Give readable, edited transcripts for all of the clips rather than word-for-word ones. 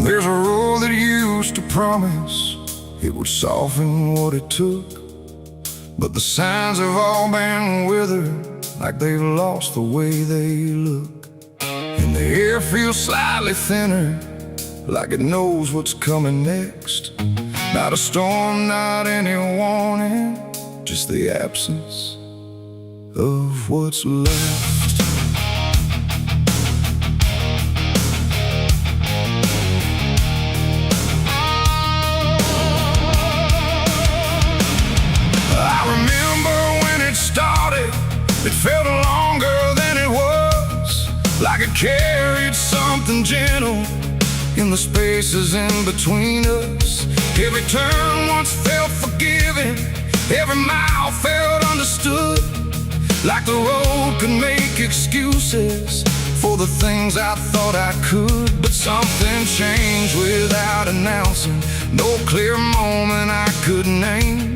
There's a road that used to promise it would soften what it took, but the signs have all been withered, like they've lost the way they look. And the air feels slightly thinner, like it knows what's coming next. Not a storm, not any warning, just the absence of what's left. It felt longer than it was, like it carried something gentle in the spaces in between us. Every turn once felt forgiving, every mile felt understood, like the road could make excuses for the things I thought I could. But something changed without announcing, no clear moment I could name,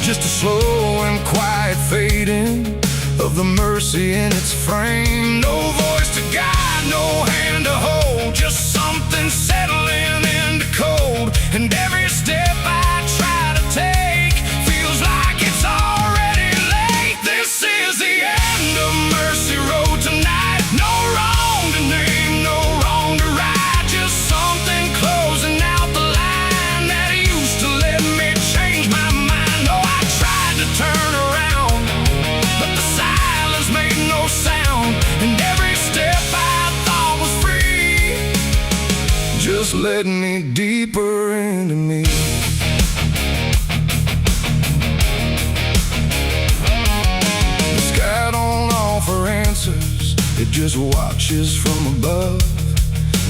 just a slow and quiet fading of the mercy in its frame. No voice to guide, no hand to hold, just something settling into cold. And every step I try to take feels like it's already late. This is the end of Mercy Road tonight. No wrong to name, no wrong to right, just something closing out the line that used to let me change my mind. Oh, I tried to turn around, but the silence made no sound, and every step I thought was free just led me deeper into me. The sky don't offer answers, it just watches from above,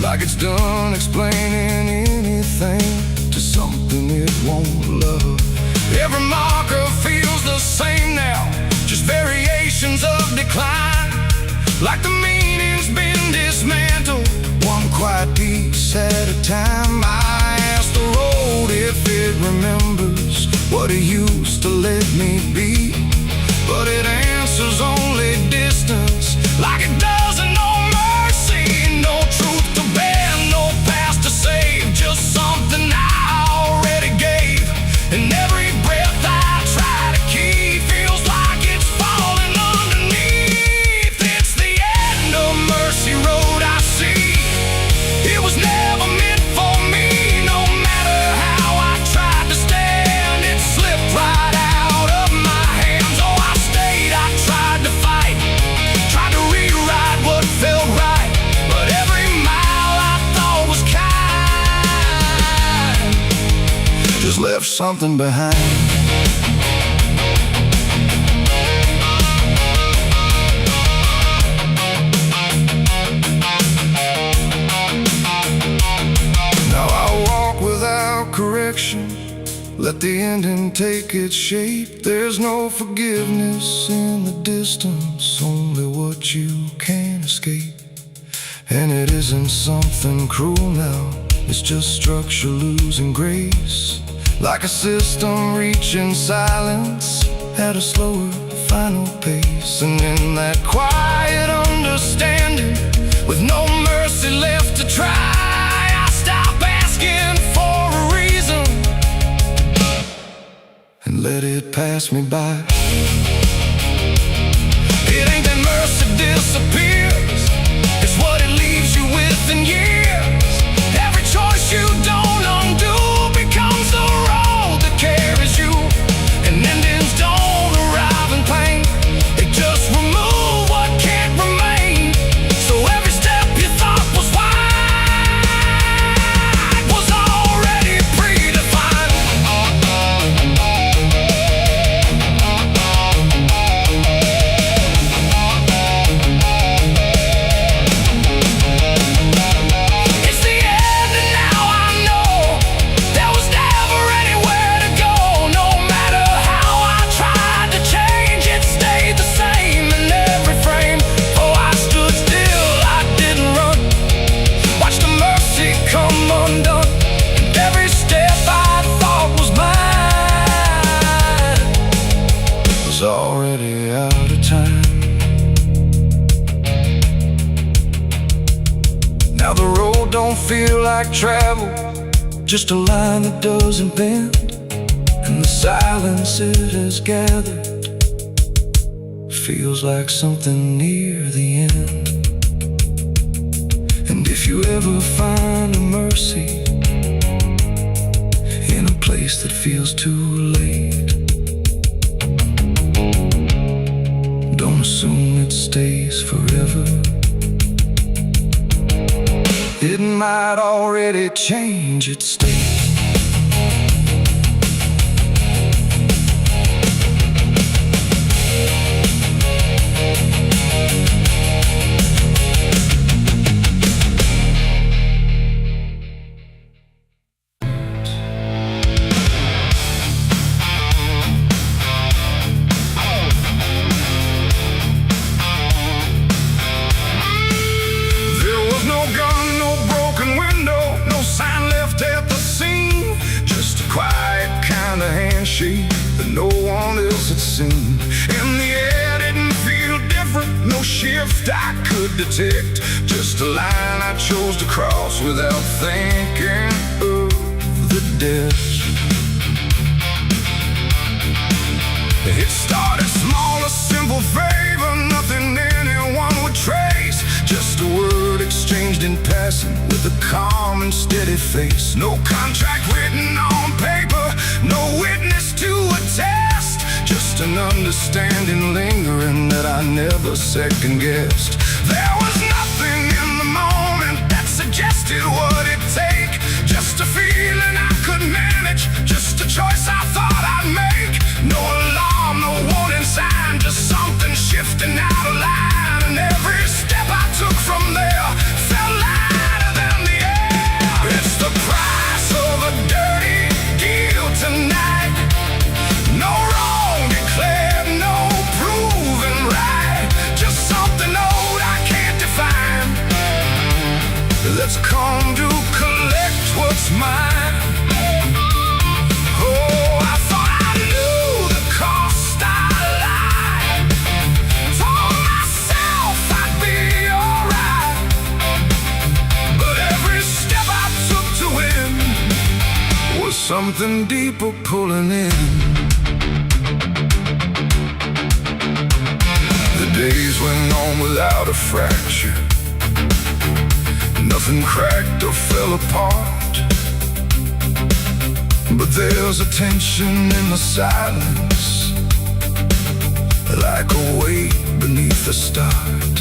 like it's done explaining anything to something it won't love. Every marker feels the same now, just variations of decline, like the meaning's been dismantled, one quiet piece at a time. I ask the road if it remembers what it used to let me be, but it answers only distance, like it doesn't know mercy. No truth to bear, no past to save, just something I already gave. And every breath I try to keep feels like it's falling underneath. It's the end of Mercy Road, I see. It was never meant for me. No matter how I tried to stand, it slipped right out of my hands. Oh, I stayed, I tried to fight, tried to rewrite what felt right, but every mile I thought was kind just left something behind. Now I walk without correction, let the ending take its shape. There's no forgiveness in the distance, only what you can't escape. And it isn't something cruel now, it's just structure losing grace, like a system reaching silence at a slower final pace. And in that quiet understanding, with no mercy left to try, I stop asking for a reason and let it pass me by. It ain't that mercy disappears, it's what it leaves you with in years. Every choice you don't undo becomes the road that carries you, and endings don't arrive in pain, they just remove what can't remain. So every step you thought was wide was already predefined. don't feel like travel, just a line that doesn't bend, and the silence it has gathered feels like something near the end. And if you ever find a mercy in a place that feels too late, don't assume it stays forever. It might already change its state. That no one else had seen, and the air didn't feel different. No shift I could detect, just a line I chose to cross without thinking of the death. It started small, a simple favor, nothing anyone would trace, just a word exchanged in passing with a calm and steady face. No contract written on paper, no witness to attest, just an understanding lingering that I never second-guessed. There was nothing in the moment that suggested what it'd take, just a feeling I could manage, just a choice I thought I'd make. No alarm, no warning sign, just something shifting out of line, and every step I took from there felt lighter than the air. It's the price of a dirty deal tonight. No wrong declared, no proven right, just something old I can't define, that's come to collect what's mine. Oh, I thought I knew the cost I lied, told myself I'd be alright, but every step I took to win was something deeper pulling in. Days went on without a fracture, nothing cracked or fell apart, but there's a tension in the silence, like a weight beneath the start.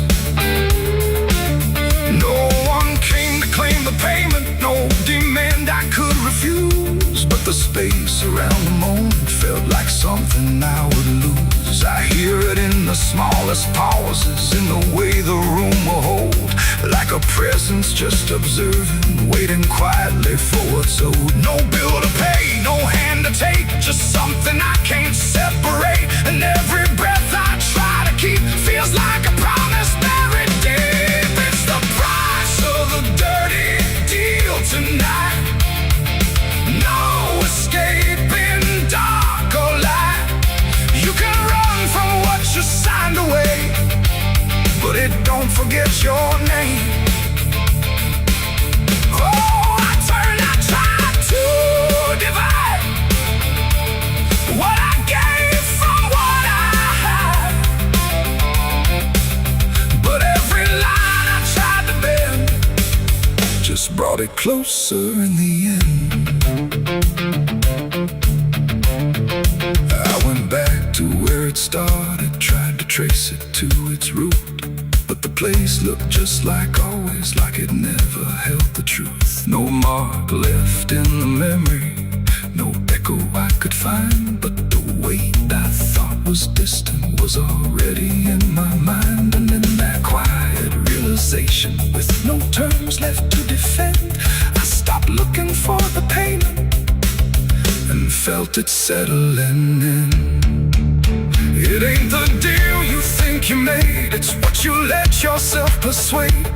No one came to claim the payment, no demand I could refuse, but the space around the moment felt like something I would lose. I hear it in the smallest pauses, in the way the room will hold, like a presence just observing, waiting quietly for what's owed. No bill to pay, no hand to take, just something I can't separate, and every breath I try to keep feels like a promise buried deep. It's the price of a dirty deal tonight. No escaping dark or light. You can run from what you signed away, but it don't forget your name. Oh, I tried to divide what I gave from what I had, but every line I tried to bend just brought it closer in the end. I went back to where it started, tried to trace it to its root, but the place looked just like always, like it never held the truth. No mark left in the memory, no echo I could find, but the weight I thought was distant was already in my mind. And in that quiet realization, with no terms left to defend, I stopped looking for the payment and felt it settling in. It ain't the deal you think you made, it's what you let yourself persuade.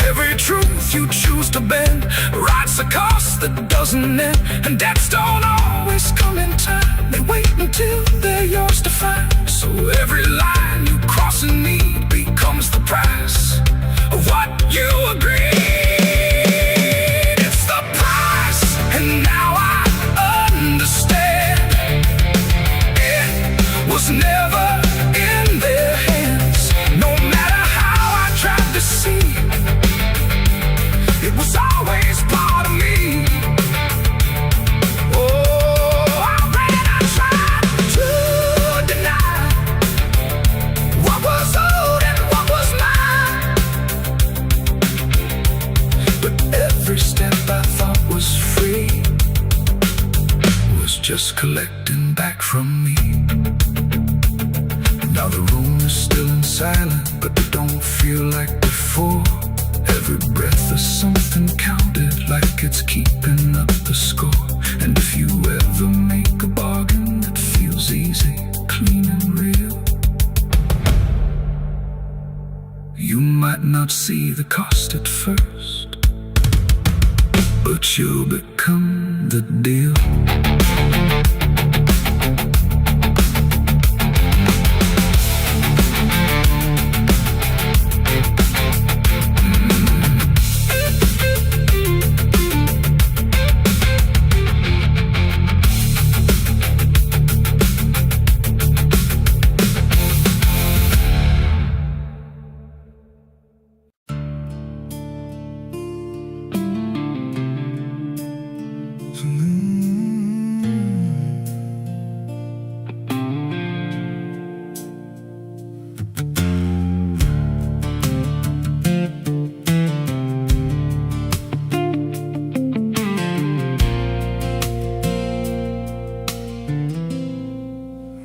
Every truth you choose to bend writes a cost that doesn't end, and debts don't always come in time, they wait until they're yours to find. So every line you cross in need becomes the price of what you agree. always part of me. Oh, I ran, I tried to deny what was old and what was mine, but every step I thought was free was just collecting back from me. Now the room is still and silent, but it don't feel like before. Every breath is something counted, like it's keeping up the score. And if you ever make a bargain that feels easy, clean and real, you might not see the cost at first, but you'll become the deal.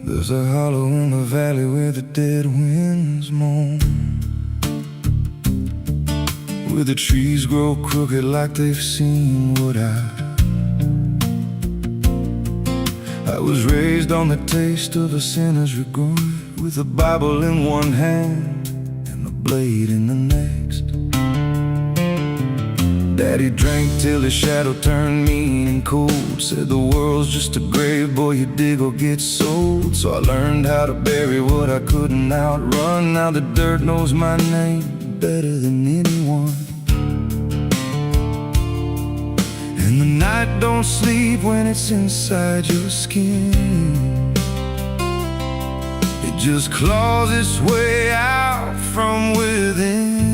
There's a hollow in the valley where the dead winds moan, where the trees grow crooked like they've seen what I was raised on the taste of a sinner's regret, with a Bible in one hand and a blade in the next. Daddy drank till his shadow turned mean and cold, said the world's just a grave, boy, you dig or get sold. So I learned how to bury what I couldn't outrun. Now the dirt knows my name better than anyone. And the night don't sleep when it's inside your skin. It just claws its way out from within.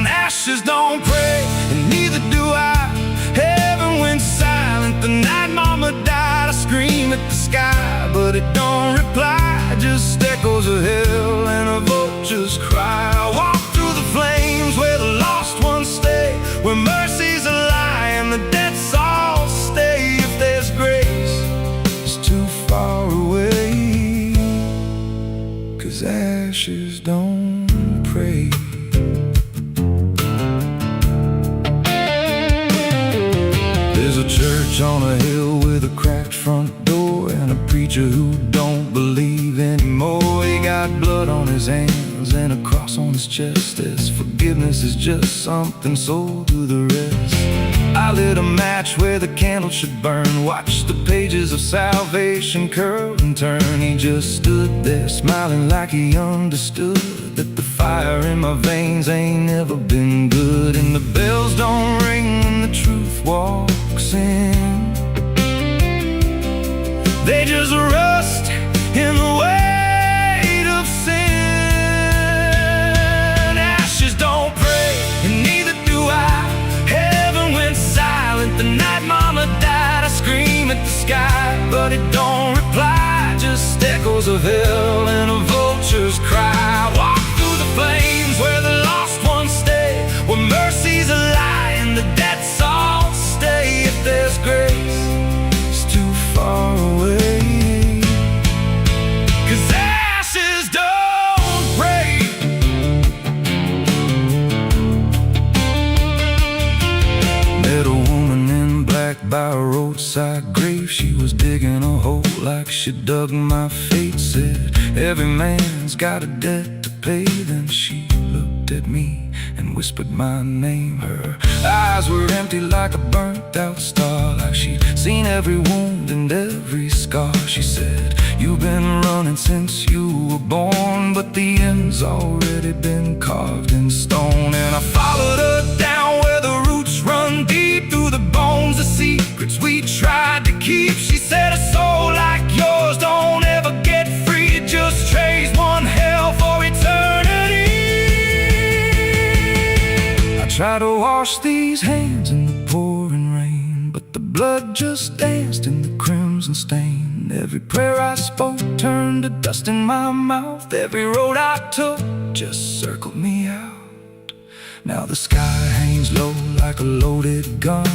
Ashes don't pray, and neither do I. Heaven went silent the night mama died. I scream at the sky, but it don't reply. Just echoes of hell and a vulture's cry. I walk through the flames where the lost ones stay, where mercy's a lie and the dead souls stay. If there's grace, it's too far away, 'cause ashes don't pray. There's a church on a hill with a cracked front door, and a preacher who don't believe anymore. He got blood on his hands and a cross on his chest, as forgiveness is just something sold to the rest. I lit a match where the candle should burn, watched the pages of salvation curl and turn. He just stood there smiling like he understood that the fire in my veins ain't never been good. And the bells don't ring when the truth walks in, they just rust in the weight of sin. Ashes don't pray, and neither do I. Heaven went silent the night mama died. I scream at the sky, but it don't reply. Just echoes of hell and a vulture's cry. I walk through the flames where the lost ones stay, where mercy's a lie and the dead souls stay. If there's grace, it's too far away, 'cause ashes don't pray. Met a woman in black by a roadside grave. She was digging a hole like she dug my fate. Said every man's got a debt to pay. Then she looked at me and whispered my name. Her eyes were empty like a burnt out star, like she'd seen every wound and every scar. She said, you've been running since you were born, but the end's already been carved in stone. And I followed her down where the roots run deep through the bones, the secrets we tried to keep. She said, a soul like yours don't ever get free. It just trades one hell for eternity. I try to wash these hands in the pouring rain, but the blood just danced in the crimson stain. Every prayer I spoke turned to dust in my mouth. Every road I took just circled me out. Now the sky hangs low like a loaded gun,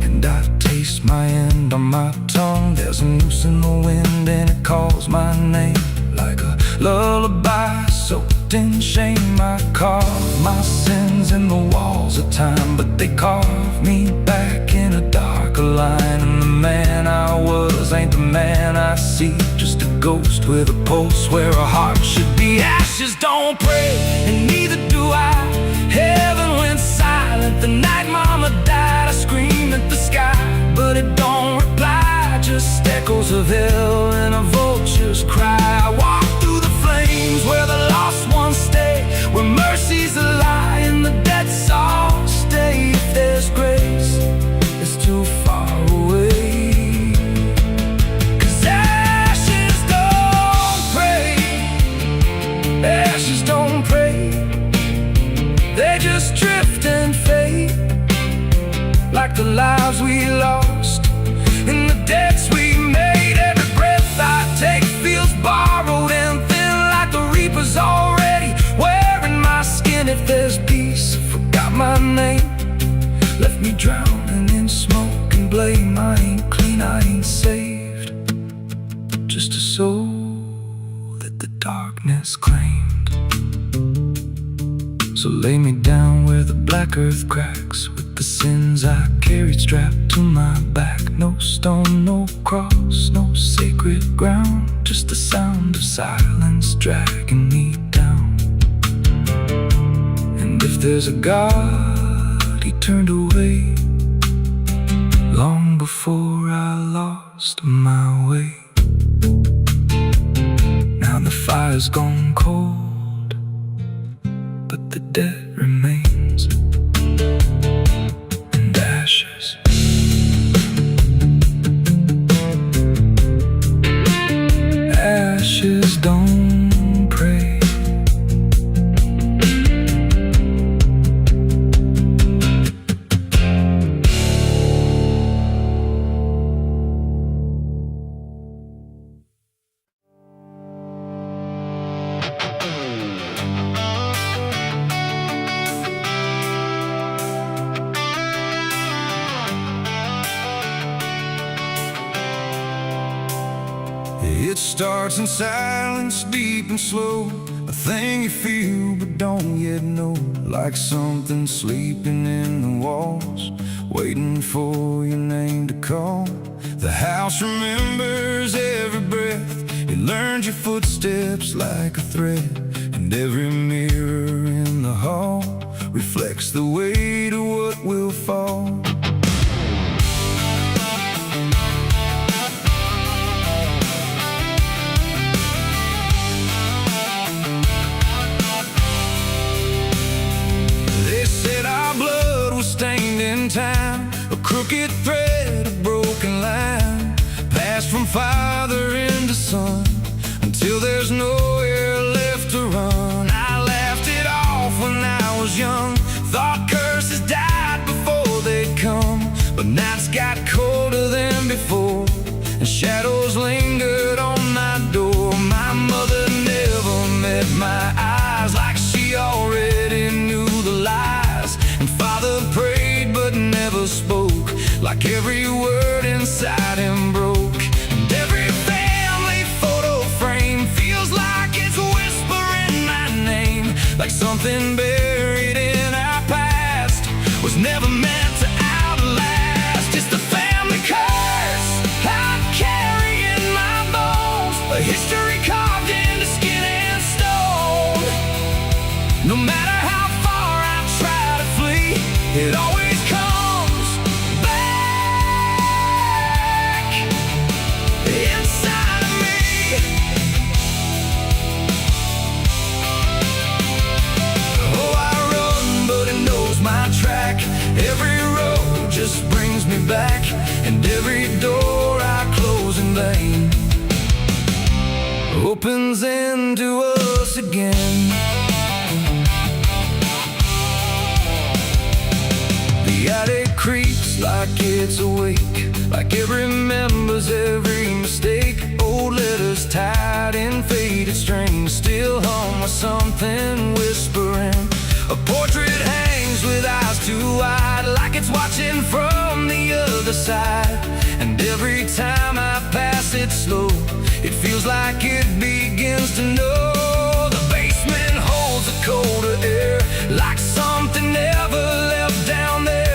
and I taste my end on my tongue. There's a noose in the wind and it calls my name like a lullaby soaked in shame. I carve my sins in the walls of time, but they carve me back in a darker line. And the man I was ain't the man I see, just a ghost with a pulse where a heart should be. Ashes don't pray, and neither do I. Heaven went silent the night mama died. I screamed at the sky, but it don't reply. Just echoes of hell and a vulture's cry. I walk through the flames where the lost ones stay, where mercy's a lie and the dead all stay. If there's grace, it's too far away. 'Cause ashes don't pray, ashes don't pray. They just drift and fade, like the lives we lost and the debts we made. Every breath I take feels borrowed and thin, like the reaper's already wearing my skin. If there's peace, forgot my name, left me drowning in smoke and blame. I ain't clean, I ain't saved, just a soul that the darkness claimed. So lay me down where the black earth cracks, with the sins I carried strapped to my back. No stone, no cross, no sacred ground, just the sound of silence dragging me down. And if there's a God, he turned away long before I lost my way. Now the fire's gone cold, but the dead remains, and ashes. Ashes don't pray. It starts in silence, deep and slow, a thing you feel but don't yet know. Like something sleeping in the walls, waiting for your name to call. The house remembers every breath, it learns your footsteps like a thread. And every mirror in the hall reflects the weight of what will fall. Stained in time, a crooked thread, a broken line, passed from father into son, until there's nowhere left to run. I laughed it off when I was young, thought curses died before they'd come. But nights got colder than before, and shadows lingered on my door. My mother never met my eyes, like she already knew the lies. And father prayed but never spoke, like every word inside him broke. And every family photo frame feels like it's whispering my name, like something buried in our past was never meant to outlast. It's the family curse I carry in my bones, a history carved into skin and stone. No matter how far I try to flee, it always comes back inside of me. Oh, I run, but it knows my track. Every road just brings me back, and every door I close in vain opens into us again. The attic creaks like it's awake, like it remembers every mistake. Old letters tied in faded strings still hum with something whispering. A portrait hangs with eyes too wide, like it's watching from the other side. And every time I pass it slow, it feels like it begins to know. The basement holds a colder air, like something never left down there.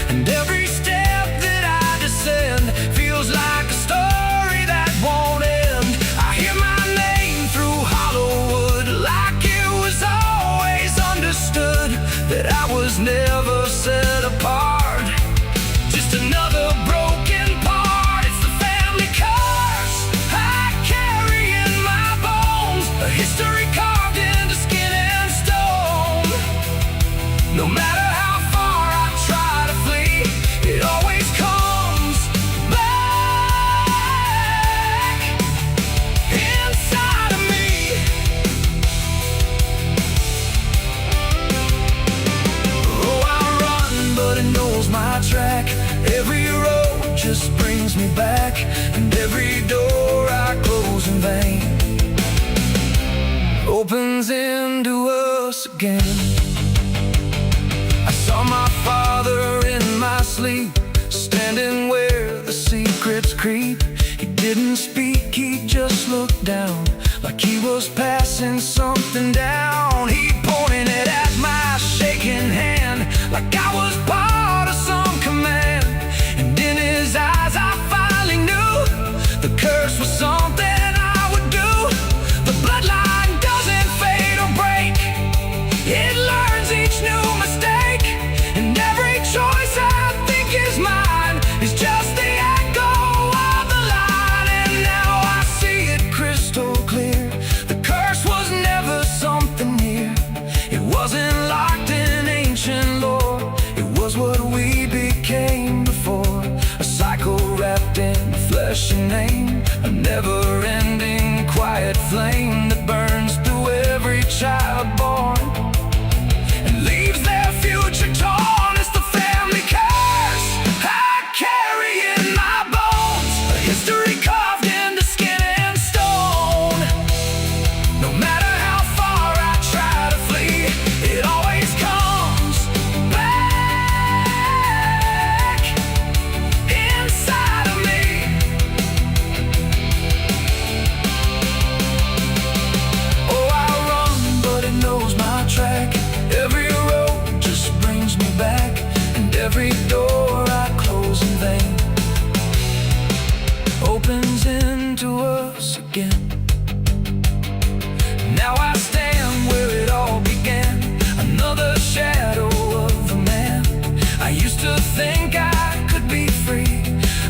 And every step that I descend feels like a story that won't end. I hear my name through hollow wood, like it was always understood that I was never set apart. Just another broken part. It's the family curse I carry in my bones, a history carved into skin and stone. No matter how far I try to flee, it always comes back inside of me. Oh, I run, but it knows my track. Every road just brings me back, and every door I close in vain opens into us again. I saw my father in my sleep, standing where the secrets creep. He didn't speak, he just looked down, like he was passing something down. He pointed at my shaking hand, like I was part of some command. And in his eyes I finally knew the curse was something I would do. The bloodline doesn't fade or break, it learns each new mistake. And every choice I think is mine is just the echo of the line. And now I see it crystal clear. The curse was never something new. It wasn't locked in ancient lore, it was what we became before. A cycle wrapped in flesh and name, a never-ending quiet flame that burns through every child born and leaves their future torn. It's the family curse I carry in my bones, a history carved into skin and stone. No matter how far I try to flee, it always comes back inside of me. Oh, I run, but it knows my track. Every road just brings me back, and every door I close in vain opens into us again. Now I stand where it all began, another shadow of a man. I used to think I could be free,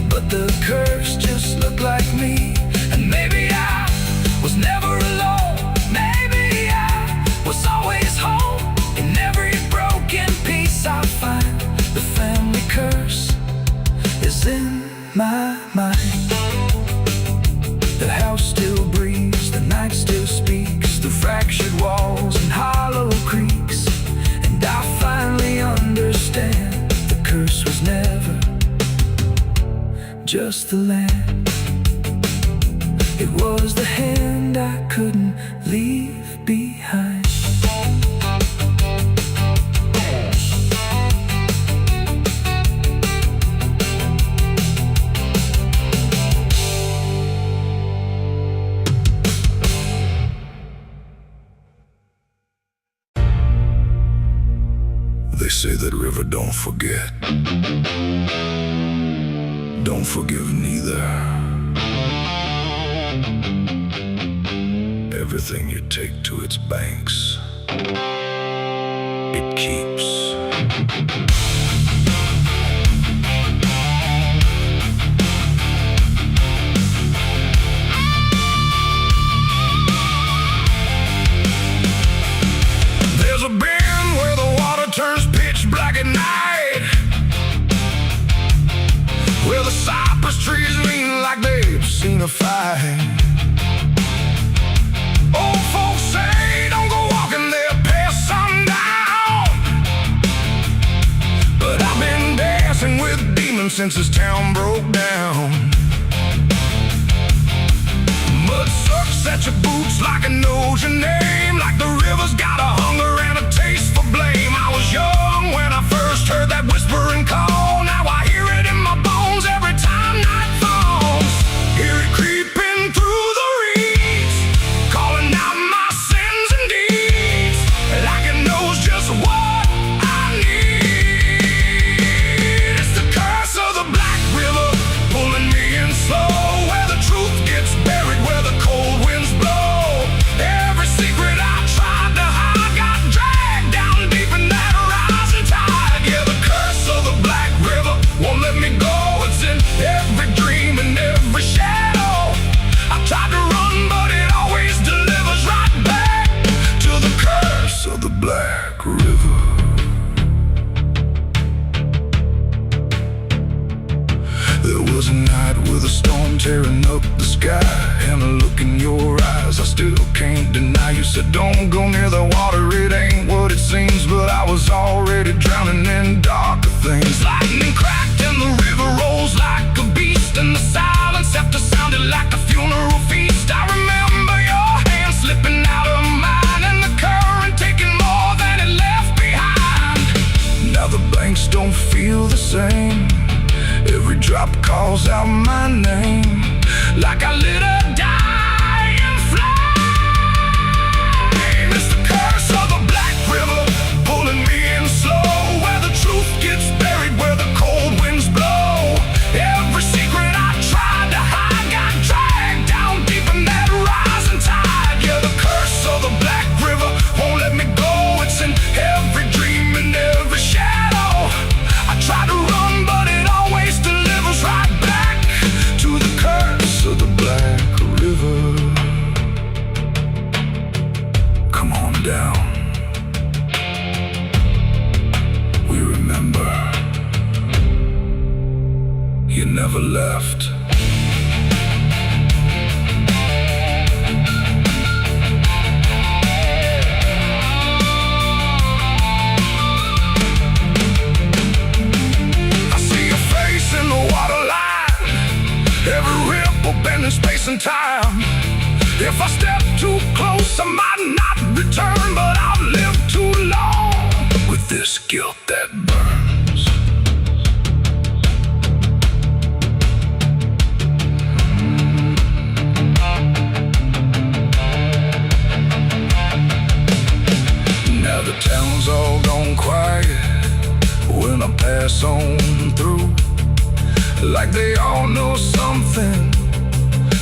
but the curse just looked like me. And maybe I was never alone, maybe I was always home. In every broken piece I find, the family curse is in my mind. The house still breathes, the night still speaks through fractured walls and hollow creaks. And I finally understand the curse was never just the land. It was the hand I couldn't leave behind. They say that river don't forget, don't forgive neither. Everything you take to its banks, it keeps. There's a bend where the water turns pitch black at night, where the cypress trees lean like they've seen a fight. Old folks say don't go walking there past sundown, since his town broke down. Mud sucks at your boots like it knows your name, like the river's got a hunger and a taste for blame. I was young when I first heard that whispering call. Now I hear it in my bones every time night falls. Hear it creeping through the reeds, calling out my sins and deeds, like it knows just what I need. It's the curse of the Black River, pulling me in slow, where the truth gets buried, where the cold winds blow. Every secret I tried to hide got dragged down deep in that rising tide. Yeah, the curse of the Black River won't let me go. It's in every dream and every shadow. I tried to run, but it always delivers right back to the curse of the Black River. There was a night with a storm tearing up the sky, and a look in your eyes I still can't deny. You said don't go near the water, it ain't what it seems, but I was already drowning in darker things. Lightning cracked and the river rolls like a beast, and the silence after sounded like a funeral feast. I remember your hand slipping out of mine, and the current taking more than it left behind. Now the banks don't feel the same, every drop calls out my name, like I lit a dying flame. It's the curse of the Black River, pulling me in slow, where the truth gets buried, where the cold winds blow. Every secret I tried to hide got dragged down deep in that rising tide. Yeah, the curse of the Black River won't let me go. It's in every dream and every shadow. I try to run, but it always delivers right back to the curse of the Black River. Come on down, we remember you never left. I see your face in the waterline, every ripple bending space and time. If I step too close, I might not return, but I've lived too long with this guilt that burns. Now the town's all gone quiet when I pass on through, like they all know something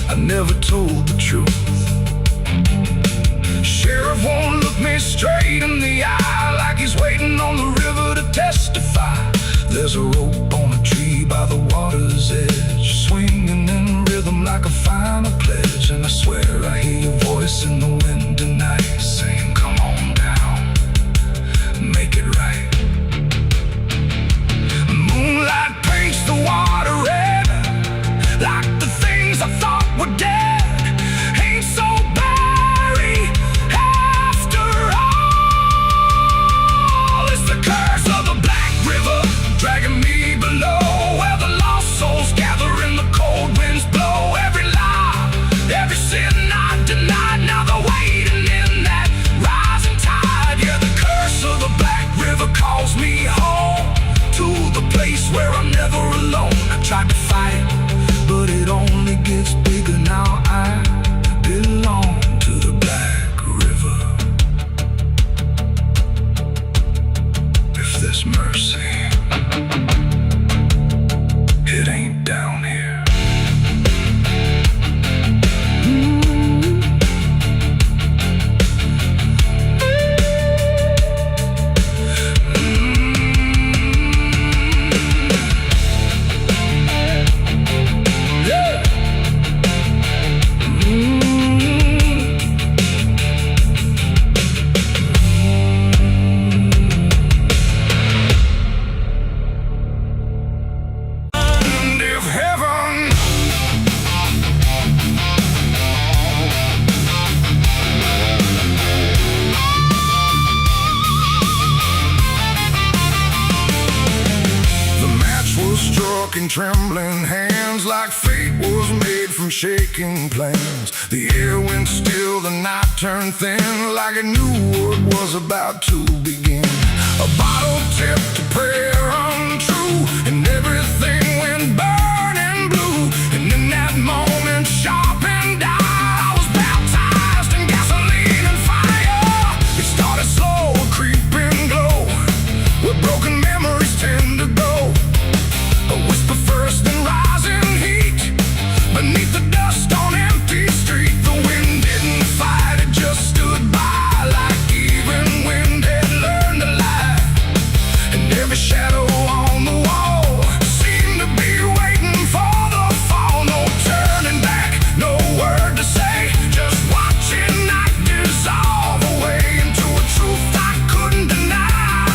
I never told the truth. Sheriff won't look me straight in the eye, like he's waiting on the river to testify. There's a rope on a tree by the water's edge, swinging in rhythm like a final pledge. And I swear I hear your voice in the wind tonight, saying come on down, make it right. Moonlight paints the water red, like the things I thought were dead ain't so buried after all. It's the curse of the Black River, dragging me below, where the lost souls gather and the cold winds blow. Every lie, every sin I denied, now they're waiting in that rising tide. Yeah, the curse of the Black River calls me home, to the place where I'm never alone. I tried to fight, but it only gets bigger now. I belong to the Black River. If there's mercy, it ain't down here. struck in trembling hands, like fate was made from shaking plans. The air went still, the night turned thin, like it knew what was about to begin. A bottle tipped, a prayer untrue, and everything went burning blue. And in that moment, sharp and dire, I was baptized in gasoline and fire. It started slow, a creeping glow, where broken memories tend to go. A whisper first, then rising heat, beneath the dust on empty street. The wind didn't fight, it just stood by, like even wind had learned to lie. And every shadow on the wall seemed to be waiting for the fall. No turning back, no word to say, just watching night dissolve away into a truth I couldn't deny,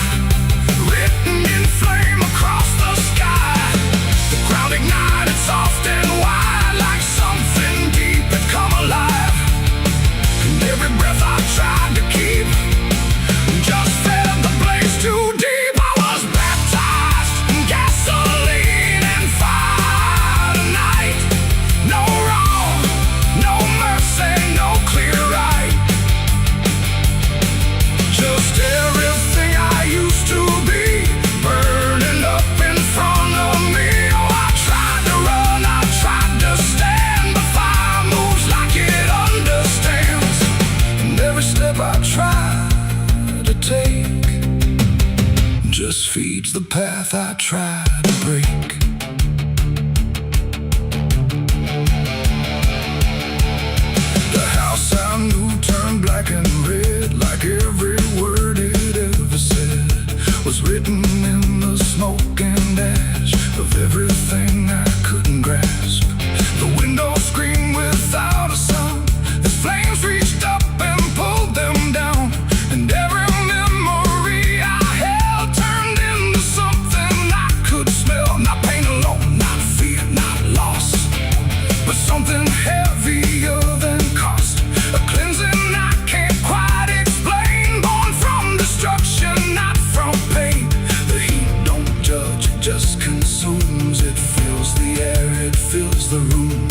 written in flame across the sky. The ground ignited soft and wide, like something deep had come alive. And every breath I tried to keep just fed the blaze too deep. I was baptized in gasoline and fire tonight. No wrong, no mercy, no clear right. Just everything I used to be, burning up in front of me. Oh, I tried to run, I tried to stand, but fire moves like it understands. And every step I try to take just feeds the path I try to break. The house I knew turned black and red, like every word it ever said was written in the smoke and ash of everything I couldn't grasp. The window screamed without a sound as flames reached up and pulled them down. And every memory I held turned into something I could smell. Not pain alone, not fear, not loss, but something heavier than cost. A cleansing I can't quite explain, born from destruction, not from pain. The heat don't judge, it just consumes. It fills the air, it fills the room.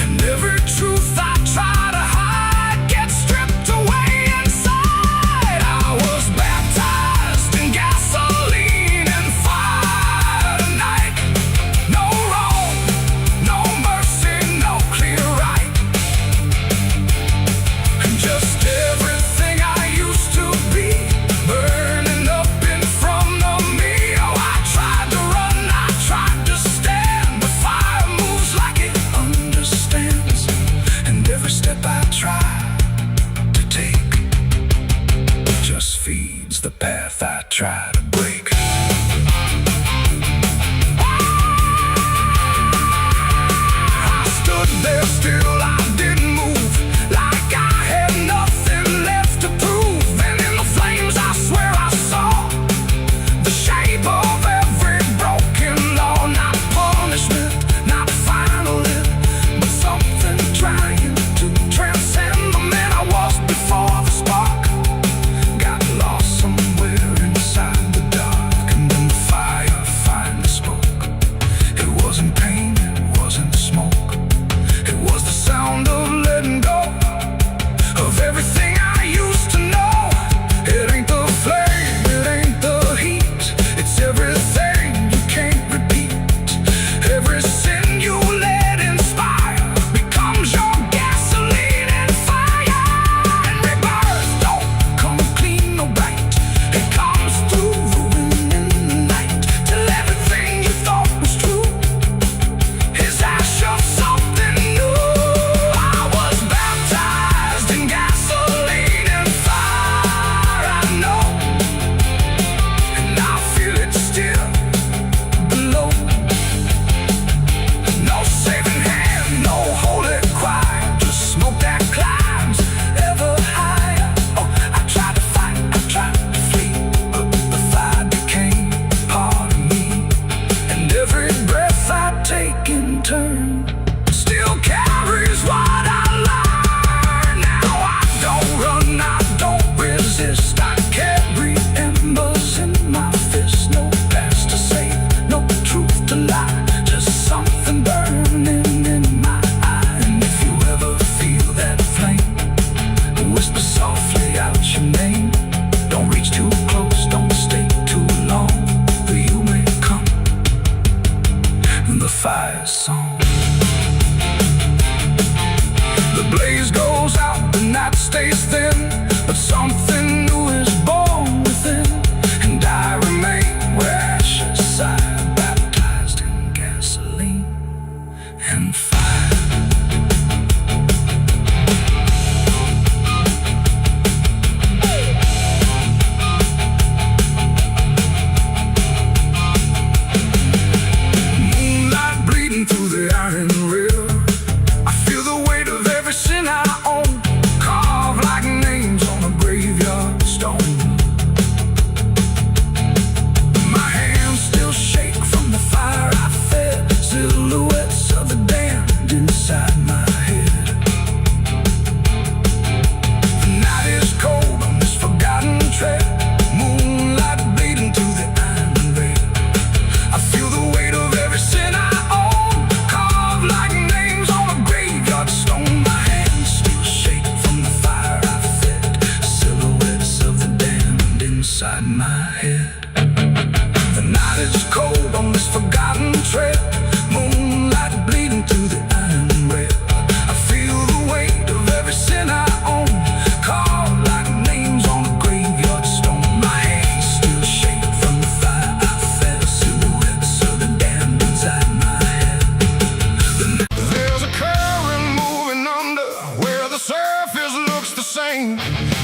And every truth I try to hide gets stripped away inside. I was baptized in gasoline and fire tonight. No wrong, no mercy, no clear right. And just everything I used to be, burning up in front of me. Oh, I tried to run, I tried to stand, but fire moves like it fire song. The blaze goes out, the night stays thin, but something new is born within. And I remain where ashes sigh, baptized in gasoline and fire. Moonlight bleeding through the iron river, I feel the weight of every sin I own, carved like names on a graveyard stone. My hands still shake from the fire I fed, silhouettes of the damned inside my head. The night is cold on this forgotten trail, moonlight bleeding through the iron veil. I feel the weight of every sin I own, carved like names on a graveyard stone. My hands still shake from the fire I fed, silhouettes of the damned inside my head. The night is cold on this forgotten trail, moonlight bleeding through the iron rail. I feel the weight of every sin I own, carved like names on a graveyard stone. My hands still shake from the fire I fed, silhouettes of the damned inside my head. There's a current moving under where the surface looks the same.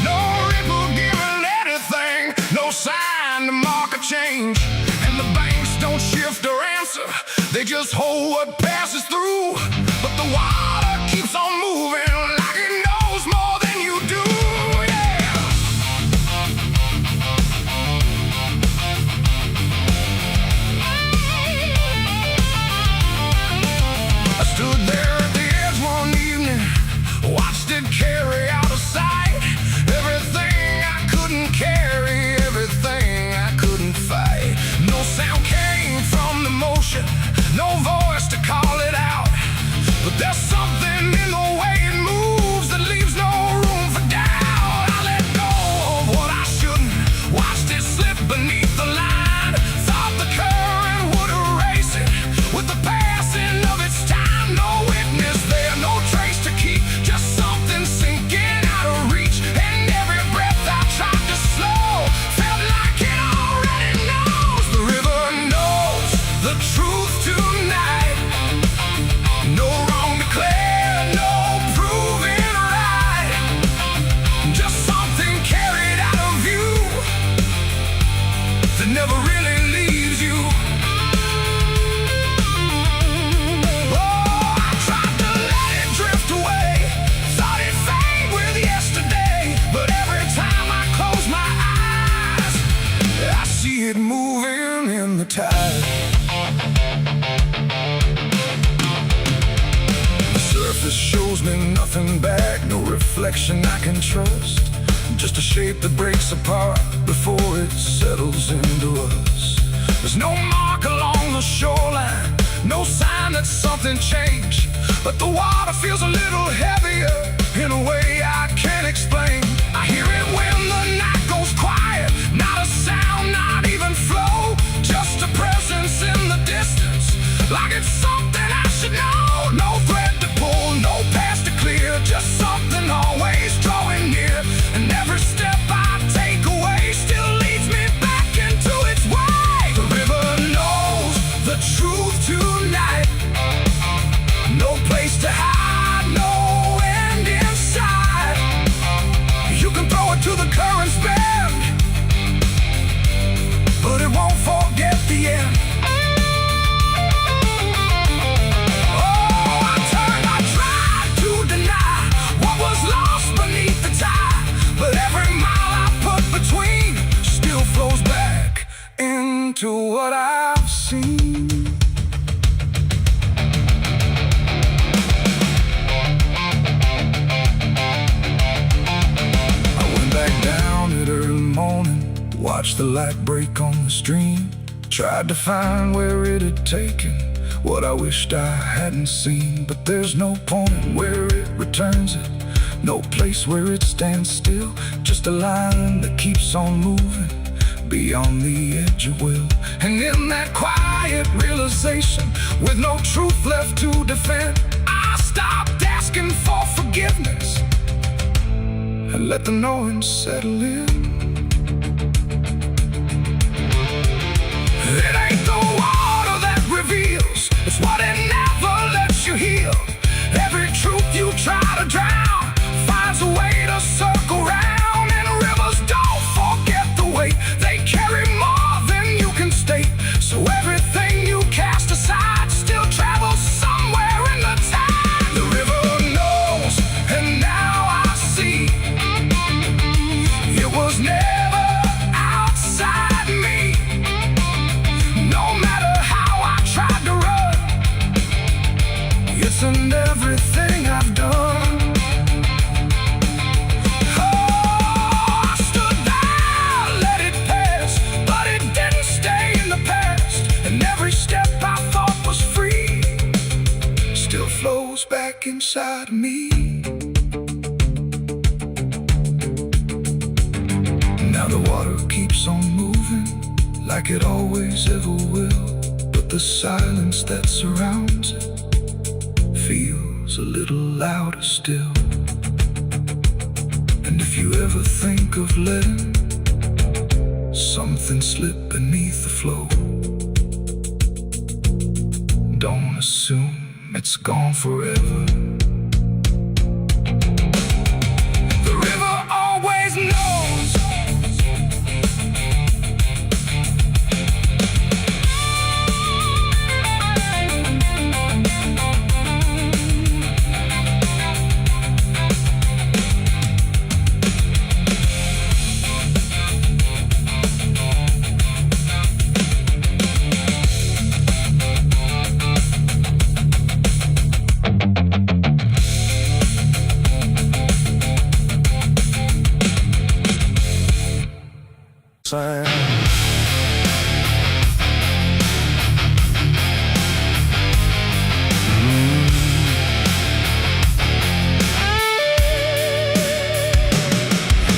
No ripple giving anything, no sign to mark a change. And the banks don't shift or answer, they just hold what passes through. But the water keeps on moving like it knows more than you do. Yeah. I stood there at the edge one evening, watched it carry out of sight. Everything I couldn't carry, everything I couldn't fight. No sound came from the motion, no voice to call it out. But there's something in the way it moves that leaves no room for doubt. I let go of what I shouldn't, watched it slip beneath the line. Thought the current would erase it with the passing of its time. No witness there, no trace to keep, just something sinking out of reach. And every breath I tried to slow felt like it already knows. The river knows the truth tonight. No wrong declared, no proven right. Just something carried out of view that never really leaves you. Oh, I tried to let it drift away, thought it'd fade with yesterday. But every time I close my eyes, I see it moving in the tide. The surface shows me nothing back, no reflection I can trust. Just a shape that breaks apart before it settles into us. There's no mark along the shoreline, no sign that something changed. But the water feels a little heavier in a way I can't explain. I hear it when the night goes quiet, not a sound, not even flow, just a presence in the distance, like it's something I should know. No thread to pull, no path to clear, just something always drawing near. And every step I take away still leads me back into its way. The river knows the truth tonight, no place to hide, no end inside. You can throw it to the current's bend, but it won't forget the end. Oh, I tried to deny what was lost beneath the tide. But every mile I put between still flows back into what I've seen. I went back down at early morning, watched the light break on the stream. Tried to find where it had taken what I wished I hadn't seen. But there's no point where it returns it, no place where it stands still. Just a line that keeps on moving beyond the edge of will. And in that quiet realization civilization with no truth left to defend. I stopped asking for forgiveness and let the knowing settle in. It ain't the water that reveals, it's what it never lets you heal. Every truth you try to drown finds a way to circle round. And rivers don't forget the weight, they carry more than you can state. So everything you cast aside still travels somewhere in the tide. The river knows, and now I see, it was never outside me. No matter how I tried to run, it's in everything I've done. Oh, I stood there, let it pass, but it didn't stay in the past. And every step I thought was free still flows back inside me. Now the water keeps on moving like it always ever will, but the silence that surrounds it feels a little louder still. And if you ever think of letting something slip beneath the flow, don't assume it's gone forever. The river always knows.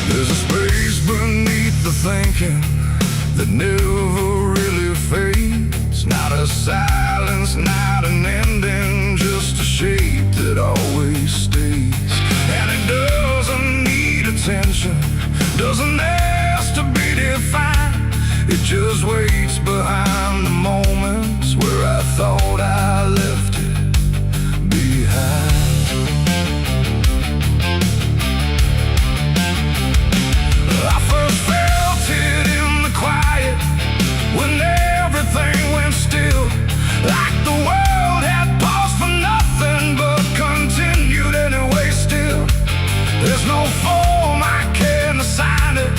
There's a space beneath the thinking that never really fades. Not a silence, not an ending, just a shape that always stays. And it doesn't need attention, doesn't ask to be defined. It just waits behind the moments where I thought I left it behind. I first felt it in the quiet when everything went still, like the world had paused for nothing but continued anyway still. There's no form I can assign it,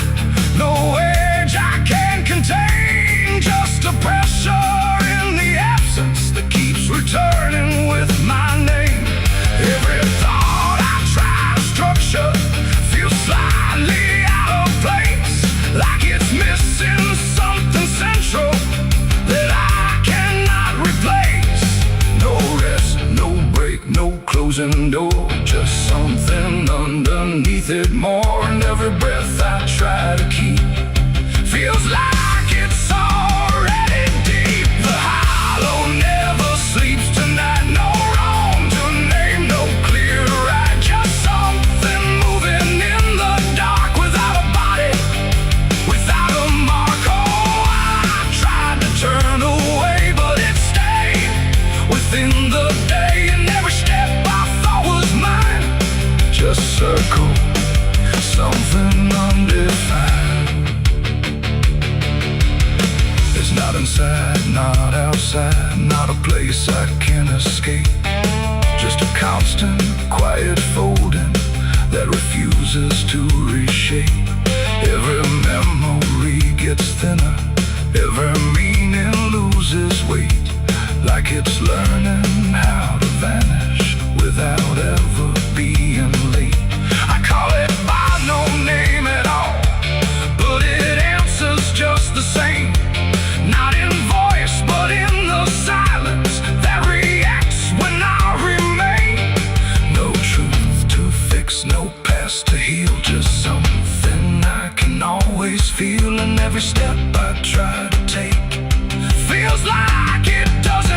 no edge I can contain, just a pressure in the absence that keeps returning with my name. Every thought I try to structure feels slightly out of place, like it's missing something central that I cannot replace. No rest, no break, no closing door, just something underneath it more. And every breath I try to keep feels like it's already deep. The hollow never sleeps tonight, no wrong to name, no clear right, just something moving in the dark without a body, without a mark. Oh, I tried to turn away, but it stayed within the day. And every step I thought was mine just circled something undefined. It's not inside, not outside, not a place I can escape, just a constant, quiet folding that refuses to reshape. Every memory gets thinner, every meaning loses weight, like it's learning how to vanish without ever being late. I call it by no name at all, but it answers just the same. Not in voice, but in the silence that reacts when I remain. No truth to fix, no past to heal, just something I can always feel. And every step I try to take feels like it doesn't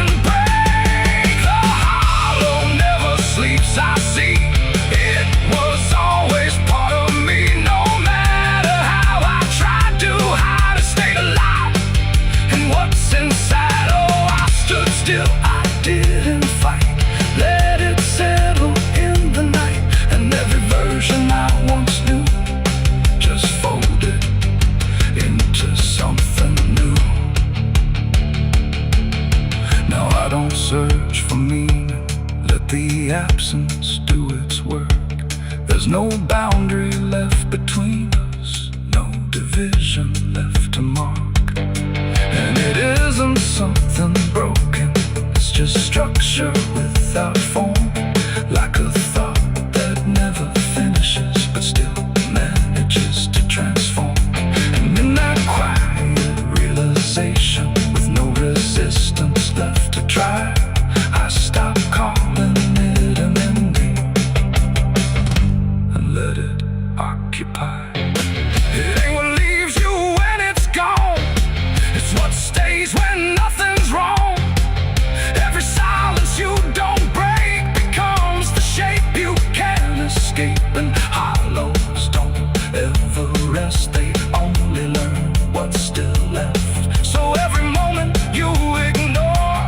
still I didn't fight. Let it settle in the night, and every version I once knew just folded into something new. Now I don't search for meaning, let the absence do its work. There's no boundary left between us, no division left to mark. And it isn't something broken, it's just structure without form. Like a thought that never finishes, but still manages to transform. And in that quiet realization, with no resistance left to try, I stop calling it an ending and let it occupy. It ain't what leaves you when it's gone, it's what stays when nothing's wrong. Every silence you don't break becomes the shape you can't escape. And hollows don't ever rest, they only learn what's still left. So every moment you ignore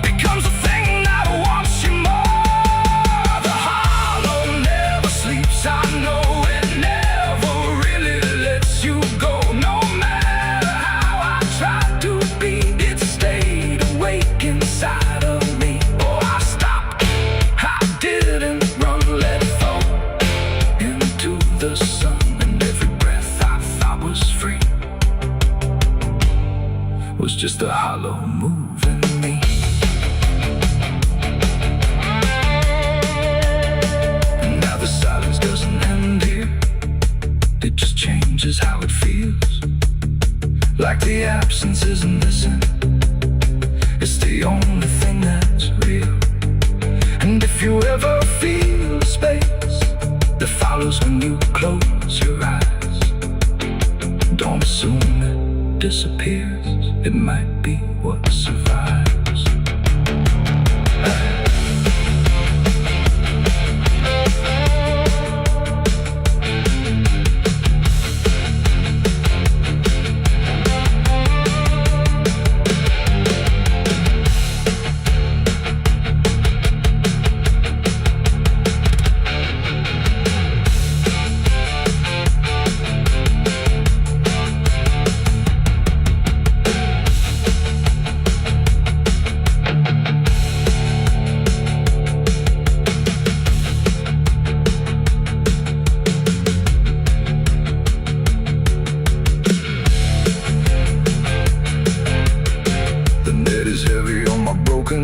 becomes a thing that wants you more. The hollow never sleeps, I know it never really lets you go. No matter how I tried to beat it, stayed awake inside of me. Oh, I stopped, I didn't run, let it fall into the sun. And every breath I thought was free was just a hollow moving me. And now the silence doesn't end here, it just changes how it feels. Like the absence isn't missing, it's the only thing that's real. And if you ever feel a space that follows when you close your eyes, don't assume it disappears, it might be what survives.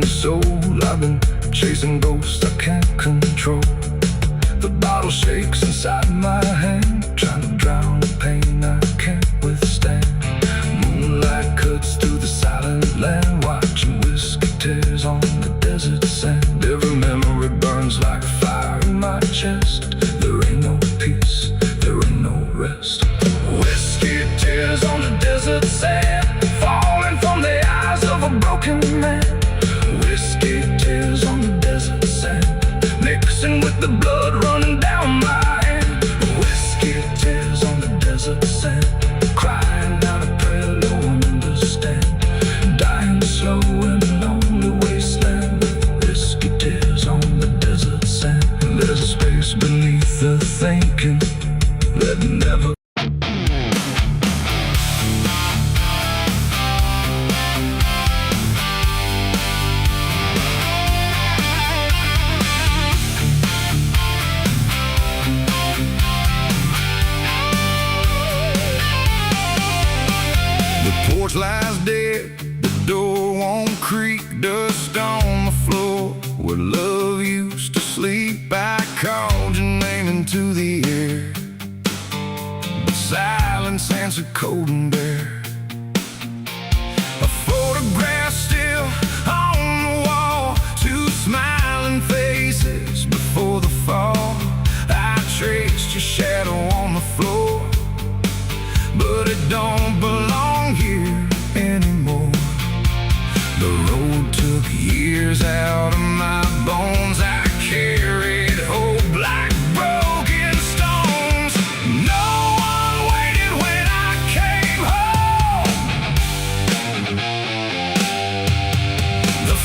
Soul, I've been chasing ghosts I can't control. The bottle shakes inside my hand, trying to drown the pain I can't withstand. Moonlight cuts through the silent land, watching whiskey tears on the desert sand. Every memory burns like fire in my chest. There ain't no peace, there ain't no rest. Whiskey tears on the desert sand, falling from the eyes of a broken man. Whiskey tears on the desert sand, mixing with the blood running down my hand. Whiskey tears on the desert sand, crying out a prayer no one understands. Dying slow in a lonely wasteland, whiskey tears on the desert sand. There's a space beneath the thinking that never. Porch lies dead, the door won't creak, dust on the floor where love used to sleep. I called your name into the air, but silence answered cold and bare. A photograph still on the wall, two smiling faces before the fall. I traced your shadow on the floor, but it don't belong here anymore. The road took years out of my bones. I carried hope like broken stones. No one waited when I came home. The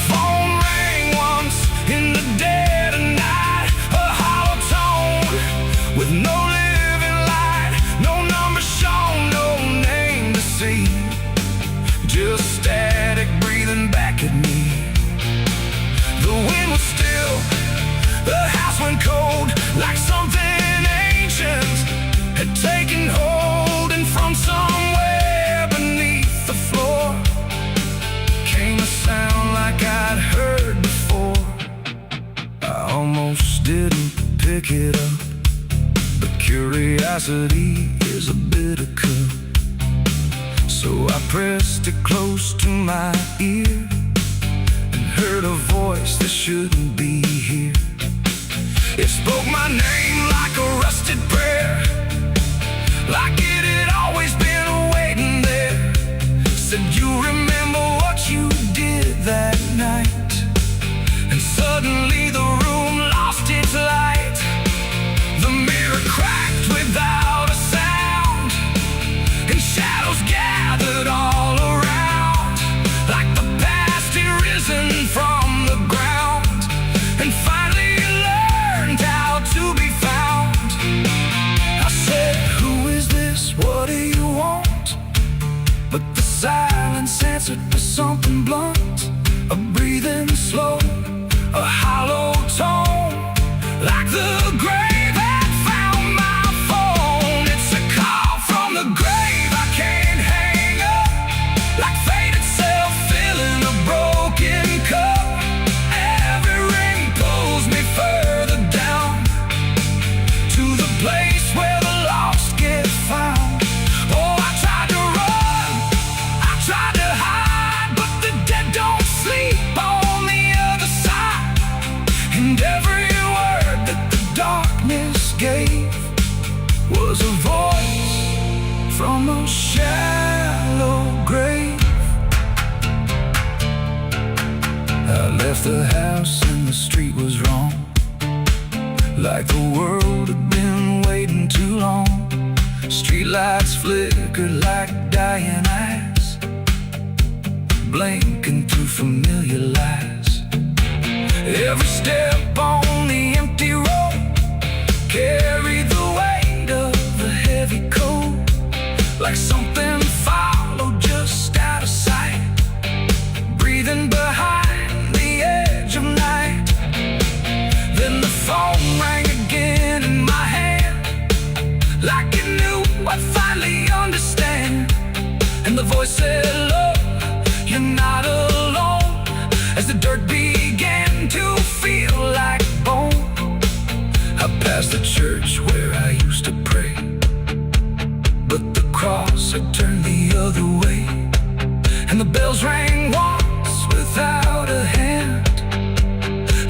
pick it up, but curiosity is a bitter cup. So I pressed it close to my ear and heard a voice that shouldn't be here. It spoke my name like a rusted prayer, like it had always been waiting there. Said, you remember what you did that night? And suddenly the room lost its light. The mirror cracked without a sound, and shadows gathered all around, like the past had risen from the ground and finally learned how to be found. I said, who is this? What do you want? But the silence answered with something blunt, a breathing slow, a hollow tone, like the grave had found my phone. It's a call from the grave I can't hang up, like fate itself filling a broken cup. Every ring pulls me further down to the place where the lost get found. Oh, I tried to run, I tried to hide, but the dead don't sleep on the other side. And every word that the darkness gave was a voice from a shallow grave. I left the house and the street was wrong, like the world had been waiting too long. Streetlights flickered like dying eyes, blinking through familiar lies. Every step on the empty road carried the weight of a heavy coat, like something followed just out of sight, breathing behind the edge of night. Then the phone rang again in my hand, like it knew I'd finally understand. And the voice said, look, you're not alone, as the dirt began to feel like bone. I passed the church where I used to pray, but the cross had turned the other way. And the bells rang once without a hand,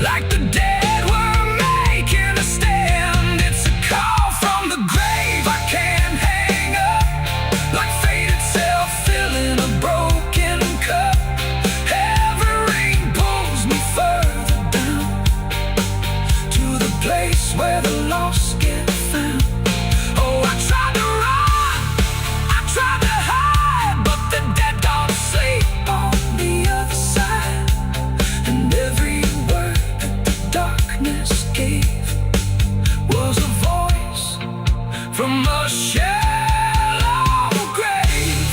like the dead were making a stand. It's a call from the grave I can't hang up, like fate itself filling a broken cup. Every ring pulls me further down to the place where the lost get found. Oh, I tried to run, I tried to hide, but the dead don't sleep on the other side. And every word that the darkness gave was a voice from a shallow grave.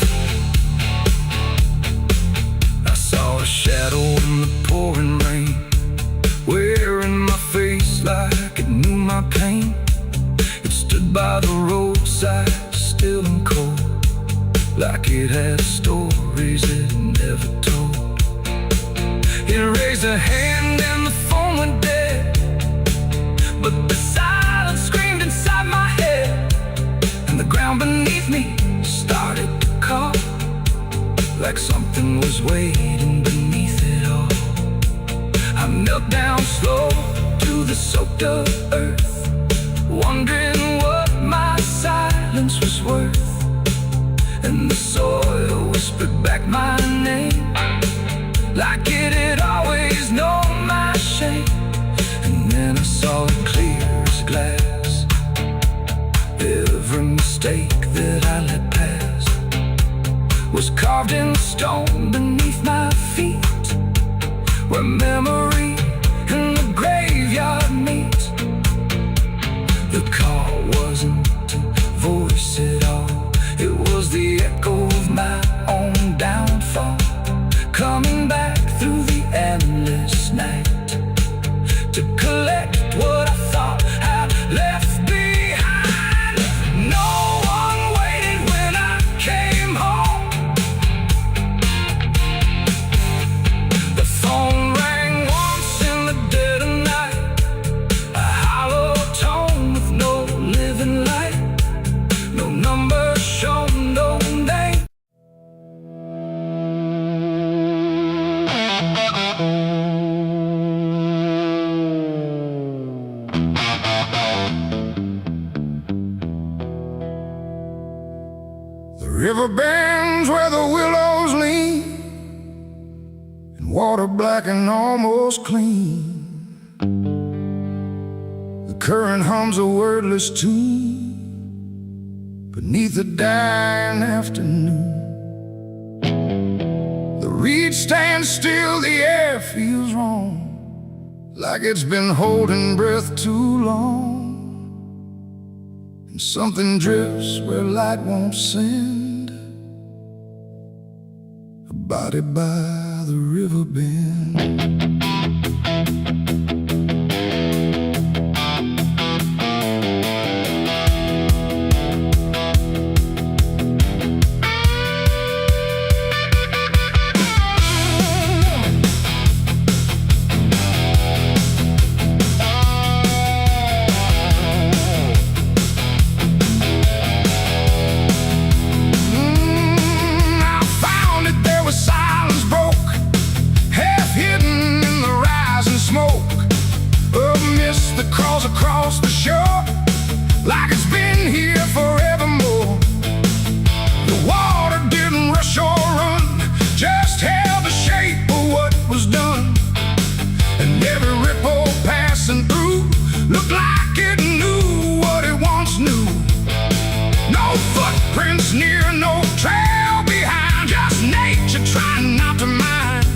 I saw a shadow in the pouring rain, wearing my face like it knew my pain. It stood by the roadside, still and cold, like it had stories it never told. It raised a hand and the phone went dead, but the silence screamed inside my head. And the ground beneath me started to call, like something was waiting beneath it all. I knelt down slow to the soaked up earth, wondering what my silence was worth. And the soil whispered back my name, like it had always known my shame. And then I saw it clear as glass, every mistake that I let pass was carved in stone beneath my feet, where memory and the graveyard meet. The call wasn't a voice at all, it was the echo of my own downfall, coming back through the endless night to collect what I thought I'd left behind. No one waited when I came home. The phone rang once black and almost clean. The current hums a wordless tune beneath the dying afternoon. The reed stands still, the air feels wrong, like it's been holding breath too long. And something drifts where light won't send, a body by the river bend. Crawls across the shore like it's been here forevermore. The water didn't rush or run, just held the shape of what was done. And every ripple passing through looked like it knew what it once knew. No footprints near, no trail behind, just nature trying not to mind.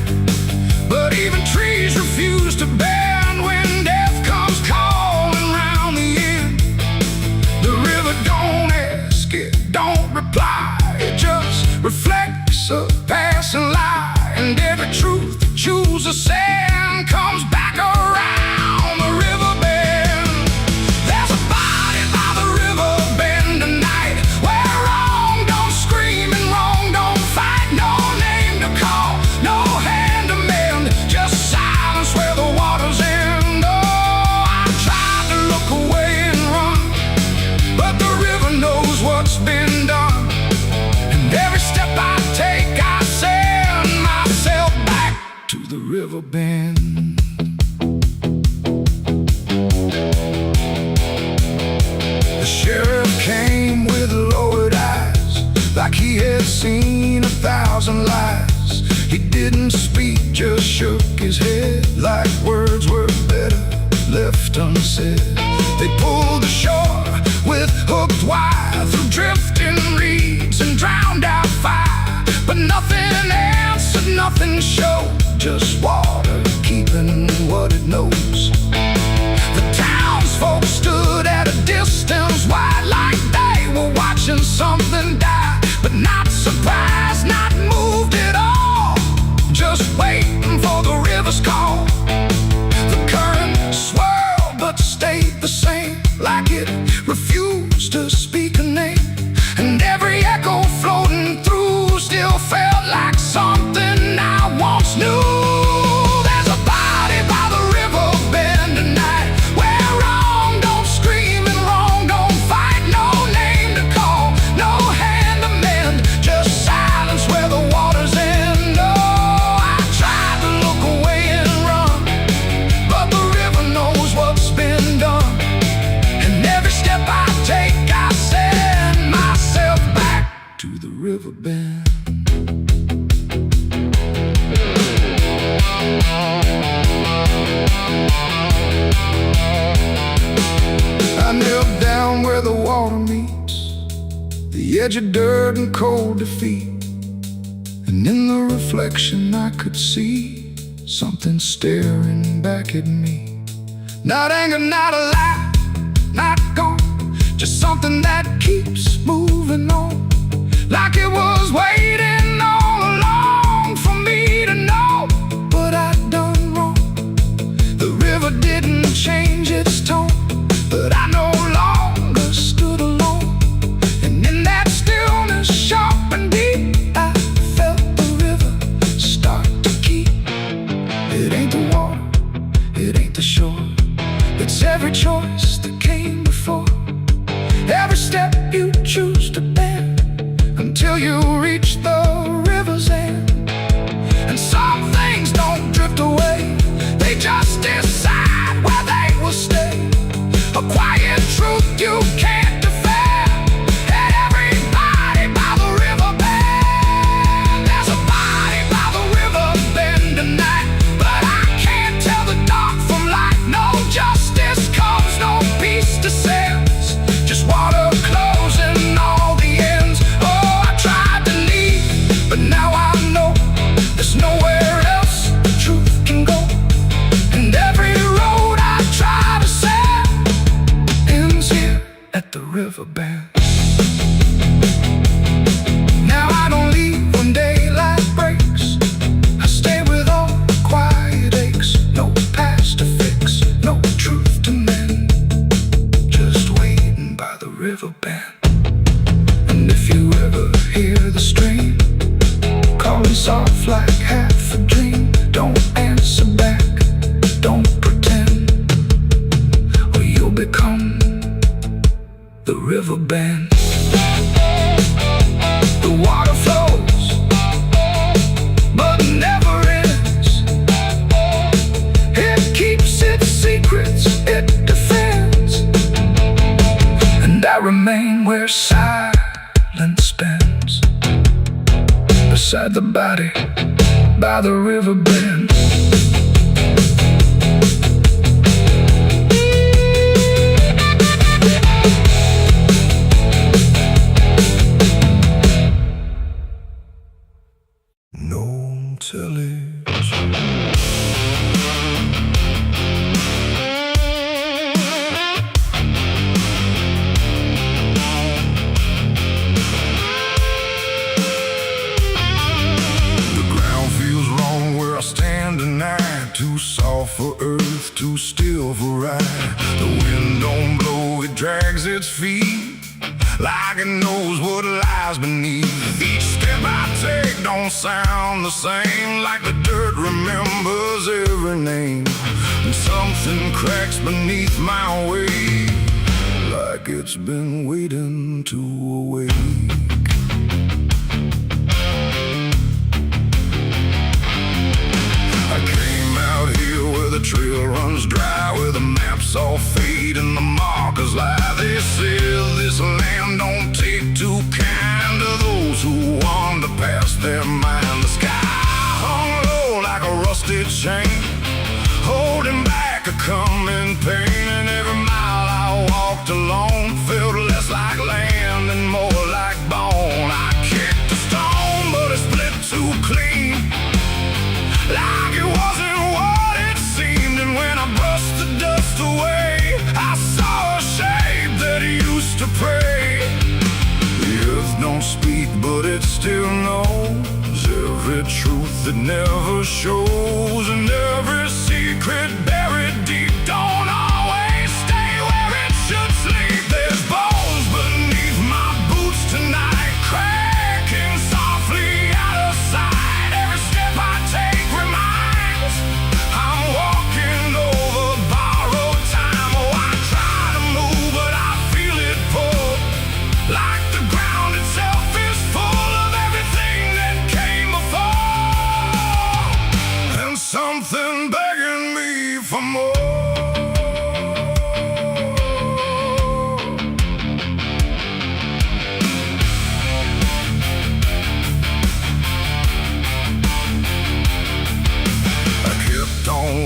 But even trees refuse to bend when death comes calling round the end. The river don't ask, it don't reply, it just reflects a passing lie. And every truth that chooses sand comes back around the river bend. There's a body by the river bend tonight, where wrong don't scream and wrong don't fight. No name to call, no hand to mend, just silence where the waters end. Oh, I tried to look away and run, but the river knows what's been done. And every step I take, I send myself back to the river bend. The sheriff came with lowered eyes, like he had seen 1,000 lies. He didn't speak, just shook his head, like words were better left unsaid. They pulled ashore with hooked wire through drifting reeds and drowned out fire. But nothing answered, nothing showed, just water keeping what it knows. The townsfolk stood at a distance wide, like they were watching something die. But not surprised, not moved at all, just waiting for the river's call. The current swirled but stayed the same, like it refused to speak a name. And every echo floating through still felt like something I once knew. There's a body by the river bend tonight, where wrong don't scream and wrong don't fight. No name to call, no hand to mend, just silence where the waters end. Oh, I tried to look away and run, but the river knows what's been done. And every step I take, I send myself back to the river bend. I knelt down where the water meets the edge of dirt and cold defeat. And in the reflection I could see something staring back at me. Not anger, not a lie, not gone, just something that keeps moving on, like it was waiting all along for me to know what I'd done wrong. The river didn't change its tone, but I no longer stood alone. And in that stillness, sharp and deep, I felt the river start to keep. It ain't the water, it ain't the shore, it's every choice that came before. Every step you choose to bend, until you reach the river's end. And some things don't drift away, they just decide where they will stay. A quiet truth you can't defend, and everybody by the river bend. There's a body by the river bend tonight, but where silence bends beside the body by the river bend. No television. Too soft for earth, too still for ride. The wind don't blow, it drags its feet like it knows what lies beneath. Each step I take don't sound the same, like the dirt remembers every name. And something cracks beneath my weight, like it's been waiting to awake. The trail runs dry, where the maps all fade and the markers lie. They say this land don't take too kind to those who wander past their mind. The sky hung low like a rusted chain, holding back a coming pain. And every mile I walked alone felt less like land and more like bone. I kicked a stone, but it split too clean, like it wasn't when I brushed the dust away. I saw a shape that used to pray. The earth don't speak, but it still knows every truth that never shows, and every secret buried deep don't always stay where it should sleep. There's bones beneath my boots tonight, cracking softly out of sight. Every step I take reminds I'm walking over borrowed time. Oh, I try to move, but I feel it pull, like the ground itself is full of everything that came before, and something begging me for more.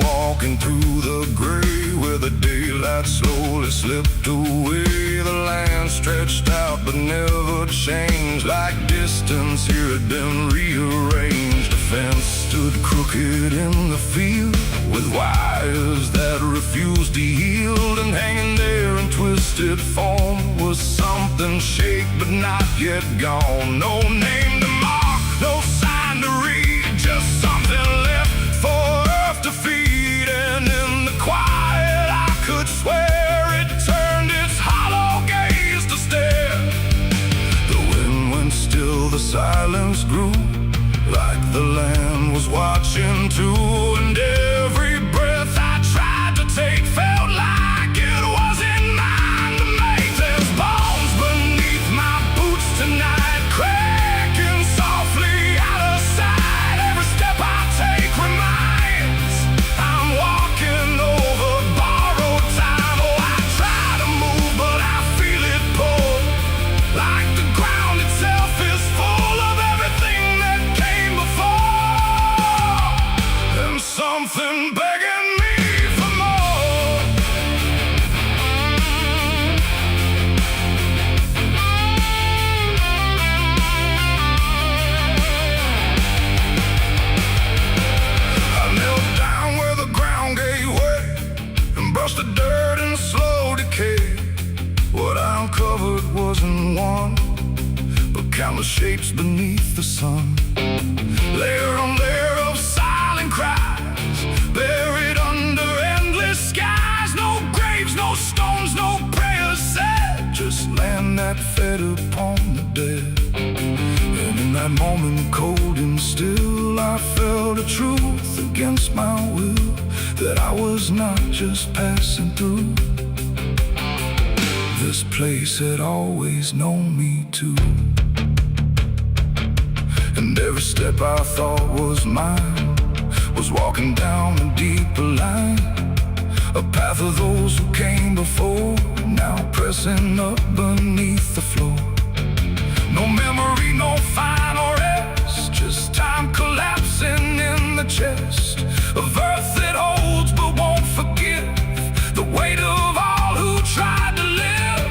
Walking through the gray, where the daylight slowly slipped away. The land stretched out but never changed, like distance here had been rearranged. A fence stood crooked in the field, with wires that refused to yield. And hanging there in twisted form was something shaped but not yet gone. No name to mark, no sign to read, just something left for earth to feed. And in the quiet I could swear it turned its hollow gaze to stare. The wind went still, the silence grew, like the land was watching too. And every breath I tried to take felt like it wasn't mine to make. There's bones beneath my boots tonight, cracking softly out of sight. Every step I take reminds I'm walking over borrowed time. Oh, I try to move, but I feel it pull, like the ground itself is full of everything that came before, and something begging me for more. I knelt down where the ground gave way and brushed the dirt in slow decay. What I uncovered wasn't one, but countless shapes beneath the sun. Layer on layer of silent cries, buried under endless skies. No graves, no stones, no prayers said, just land that fed upon the dead. And in that moment, cold and still, I felt a truth against my will, that I was not just passing through. This place had always known me too. And every step I thought was mine was walking down a deeper line, a path of those who came before, now pressing up beneath the floor. of earth that holds but won't forgive, the weight of all who tried to live.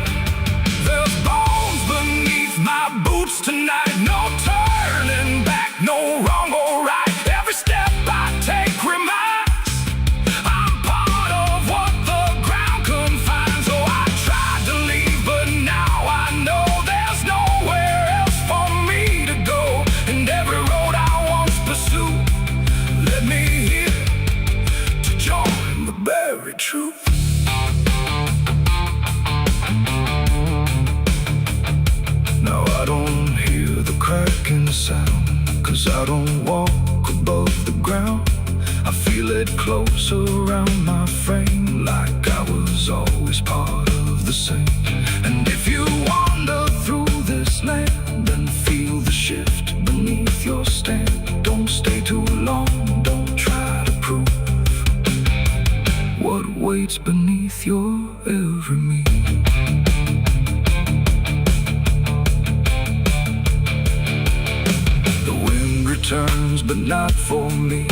There's bones beneath my boots tonight, no turning back, no wrong or right. Every step I take reminds I'm part of what the ground confines. So I tried to leave, but now I know there's nowhere else for me to go. And every road I once pursued led me here to join the buried truth. Now I don't hear the cracking sound, 'cause I don't walk above the ground. I feel it close around my frame, like I was always part of the same. And if you wander through this land and feel the shift beneath your stand, don't stay too long, don't try to prove what waits beneath your every move. Turns, but not for me.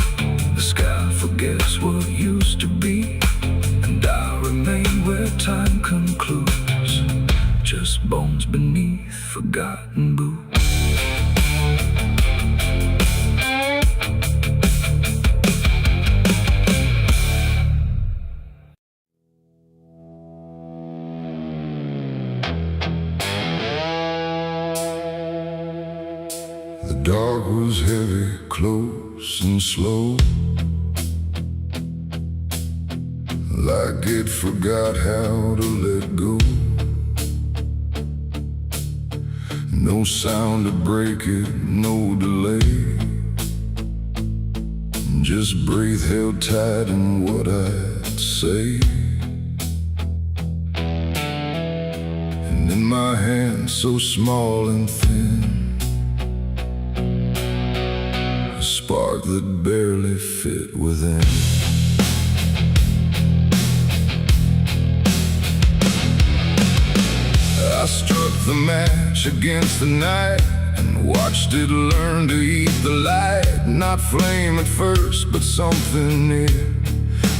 The sky forgets what used to be, and I remain where time concludes, just bones beneath forgotten boots. The dark was heavy, close and slow, like it forgot how to let go. No sound to break it, no delay, just breath held tight in what I'd say. And in my hand so small and thin, spark that barely fit within. I struck the match against the night and watched it learn to eat the light. Not flame at first, but something near,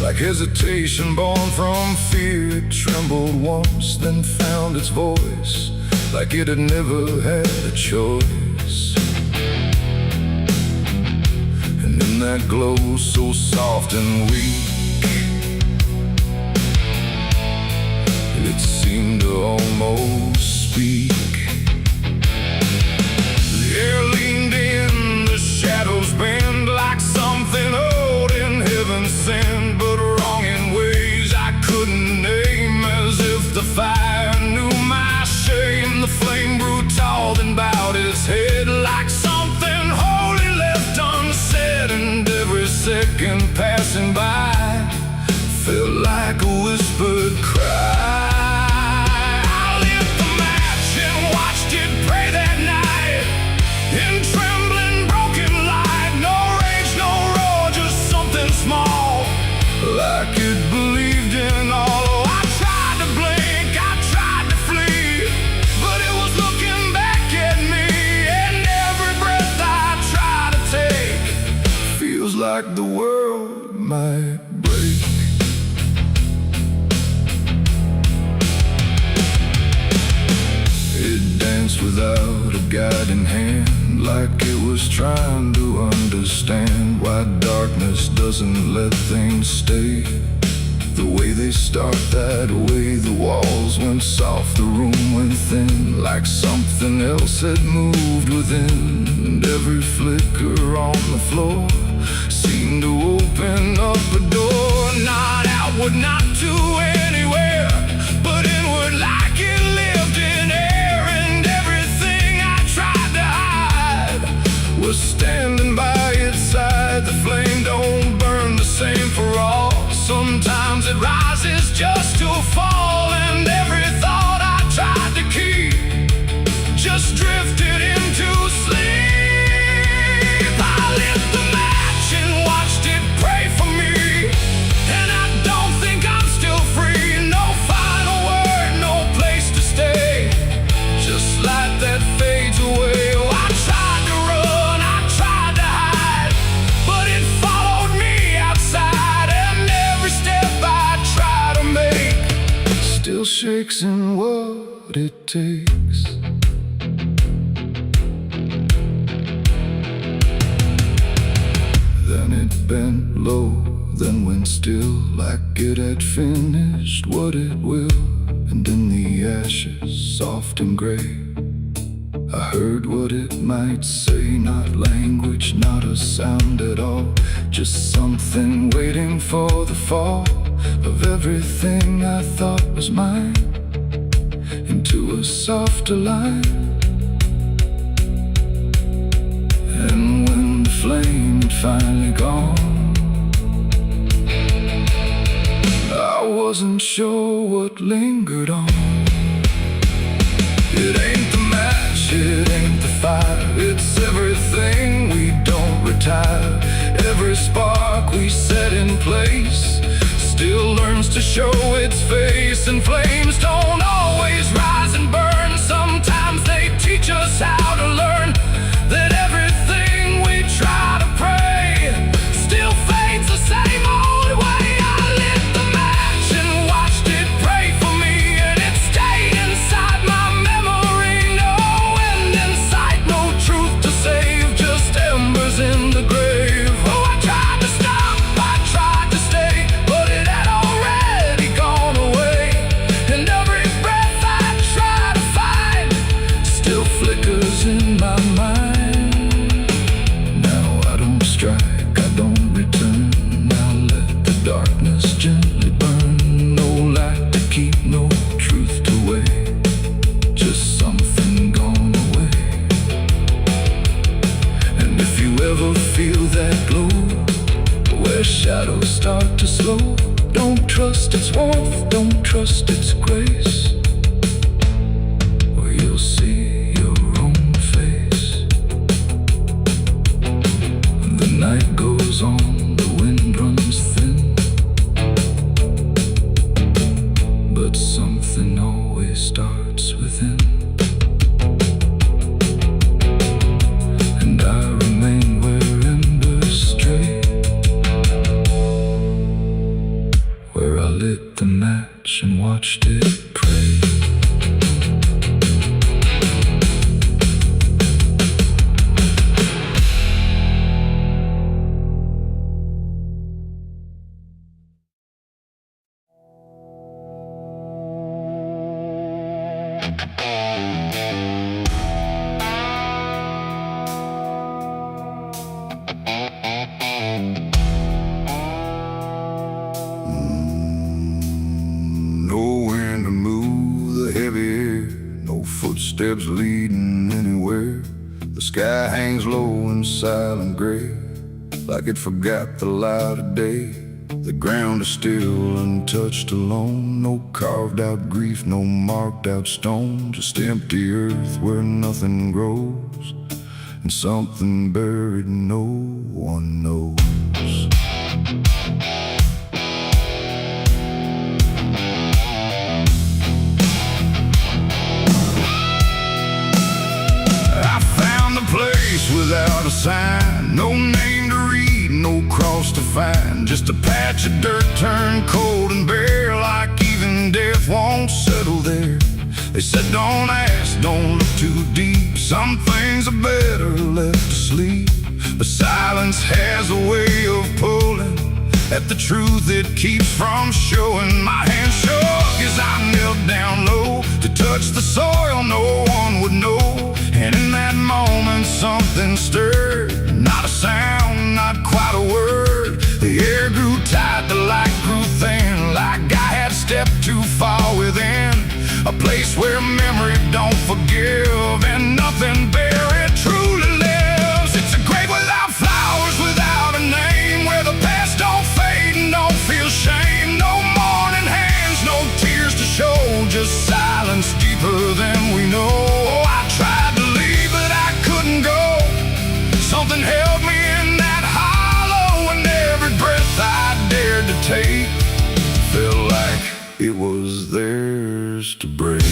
like hesitation born from fear. It trembled once, then found its voice, like it had never had a choice. That glow so soft and weak, it seemed to almost speak. The air leaned in, the shadows bend, like something old in heaven sent, but wrong in ways I couldn't name. As if the fire knew my shame, the flame grew tall and bowed its head, like something holy left unsaid. And every second passing by felt like a whispered cry. I lit the match and watched it pray that night, in trembling broken light. No rage, no roar, just something small, like it believed in all. Oh, I tried to blink, I tried to flee, but it was looking back at me. And every breath I try to take feels like the world might break. It danced without a guiding hand, like it was trying to understand why darkness doesn't let things stay the way they start. That way the walls went soft, the room went thin, like something else had moved within. And every flicker on the floor seemed to open up a door, not outward, not to anywhere, but inward, like it lived in air. And everything I tried to hide was standing by its side. The flame don't burn the same for all, sometimes it rises just to fall. And every thought I tried to keep just drifted into sleep. I lit the match and watched it pray for me, and I don't think I'm still free. No final word, no place to stay, just light that fades away. Oh, I tried to run, I tried to hide, but it followed me outside. shakes and what it takes. Then it bent low, then went still, like it had finished what it will. And in the ashes, soft and gray, I heard what it might say. Not language, not a sound at all, just something waiting for the fall of everything I thought was mine into a softer line. And when the flame had finally gone, I wasn't sure what lingered on. It ain't the match, it ain't the fire, it's everything we don't retire. Every spark we set in place still learns to show its face. And flames don't always rise and burn, sometimes they teach us how to learn that everything we try to pray still fades the same old way. I lit the match and watched it pray for me, and it stayed inside my memory. No end in sight, no truth to save, just embers in the grave. Oh, I tried to stop, I tried to stay, but it had already gone away. And every breath I try to find still flickers in my mind. Now I don't strike, I don't return, I let the darkness gently burn. No light to keep, no truth to weigh, just something gone away. And if you ever feel that glow, where shadows start to slow, don't trust its warmth, don't trust its grace, or you'll see your own face. The night goes on, the wind runs thin, but something always starts within. And I remain where embers stray, where I lit the match and watched it pray. No wind to move the heavy air, no footsteps leading anywhere. The sky hangs low and silent gray, like it forgot the light of day. The ground is still untouched alone, no carved out grief, no marked out stone, just empty earth where nothing grows, and something buried no one knows. Without a sign, no name to read, no cross to find, just a patch of dirt turned cold and bare, like even death won't settle there. They said don't ask, don't look too deep, some things are better left asleep. But silence has a way of pulling at the truth it keeps from showing. My hand shook as I knelt down low to touch the soil no one would know. And in that moment something stirred, not a sound, not quite a word. The air grew tight, the light grew thin, like I had stepped too far within a place where memory don't forgive and nothing buried truly lives. It's a grave without flowers, without a name, where the past don't fade and don't feel shame. No mourning hands, no tears to show, just silence deeper than we know. I tried to leave, but I couldn't go. Something held me in that hollow, and every breath I dared to take felt like it was theirs to break.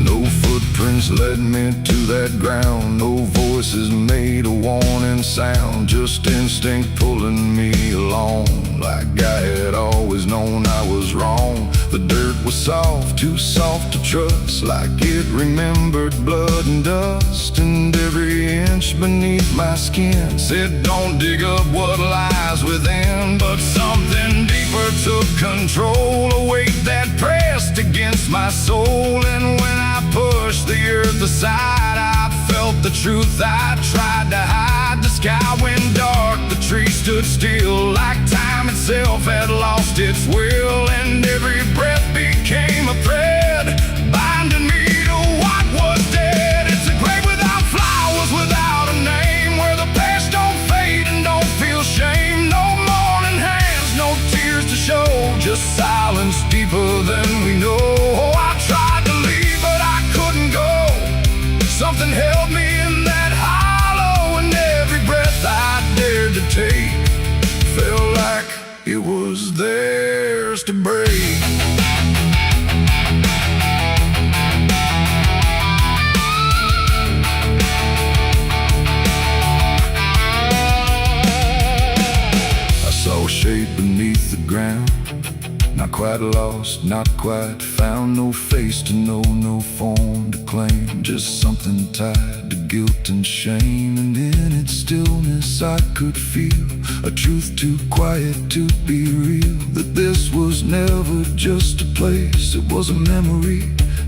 No footprints led me to that ground, no voices made a warning even sound, just instinct pulling me along. Like I had always known I was wrong. The dirt was soft, too soft to trust, like it remembered blood and dust. And every inch beneath my skin said, don't dig up what lies within. But something deeper took control, a weight that pressed against my soul. And when I pushed the earth aside, I felt the truth I tried to hide. The sky went dark, the trees stood still, like time itself had lost its will. And every breath became a thread, binding me to what was dead. It's a grave without flowers, without a name, where the past don't fade and don't feel shame. No mourning hands, no tears to show, just silence deeper than we know. Oh, I tried to leave, but I couldn't go. Something held me in that hollow, and every breath I dared to take felt like it was theirs to break. I saw a shape beneath the ground, not quite lost, not quite found. No face to know, no form to claim, just something tied to guilt and shame. And in its stillness I could feel a truth too quiet to be real, that this was never just a place, it was a memory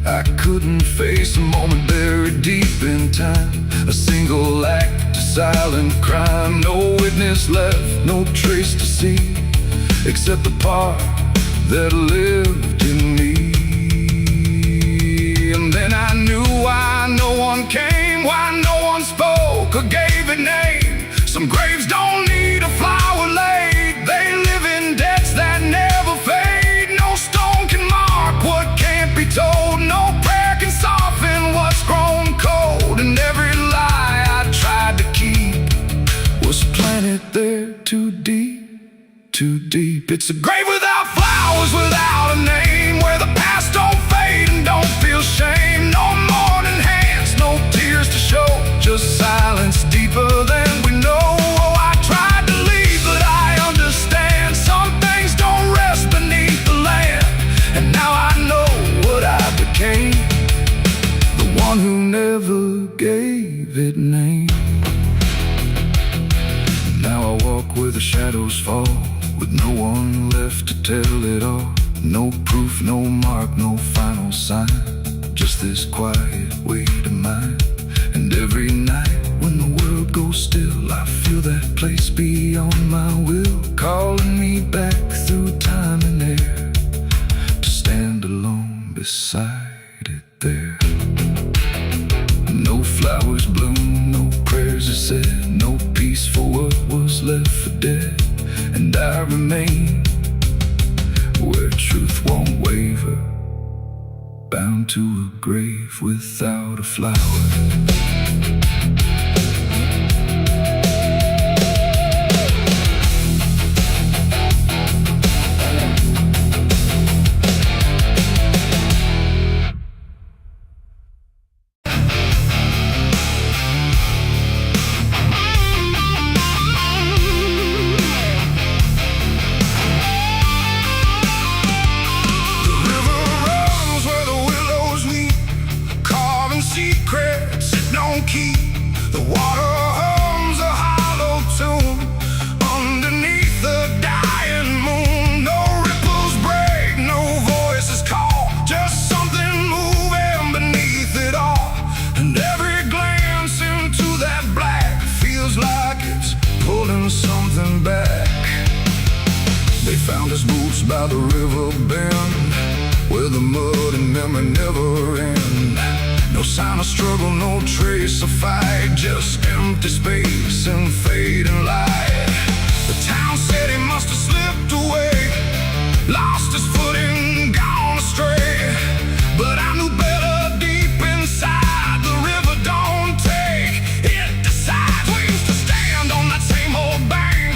I couldn't face. A moment buried deep in time, a single act of silent crime. No witness left, no trace to see, except the part that lived in me. And then I knew why no one came, why no one spoke or gave it name. Some graves don't need a flower laid, they live in debts that never fade. No stone can mark what can't be told, no prayer can soften what's grown cold. And every lie I tried to keep was planted there too deep, too deep. It's a grave without flowers, without a name, where the past don't fade and don't feel shame. No mourning hands, no tears to show, just silence deeper than we know. Oh, I tried to leave, but I understand some things don't rest beneath the land. And now I know what I became, the one who never gave it name. Now I walk where the shadows fall, with no one left to tell it all. No proof, no mark, no final sign, just this quiet weight of mine. And every night when the world goes still, I feel that place beyond my will, calling me back through time and air, to stand alone beside it there. No flowers bloom, no prayers are said, no peace for what was left for dead. And I remain where truth won't waver, bound to a grave without a flower. Secrets it don't keep. The water hums a hollow tune underneath the dying moon. No ripples break, no voices call, just something moving beneath it all. And every glance into that black feels like it's pulling something back. They found his boots by the river bend, where the mud and memory never end. No sign of struggle, no trace of fight, just empty space and fading light. The town said he must have slipped away, lost his footing, gone astray. But I knew better deep inside, the river don't take, it decides. We used to stand on that same old bank,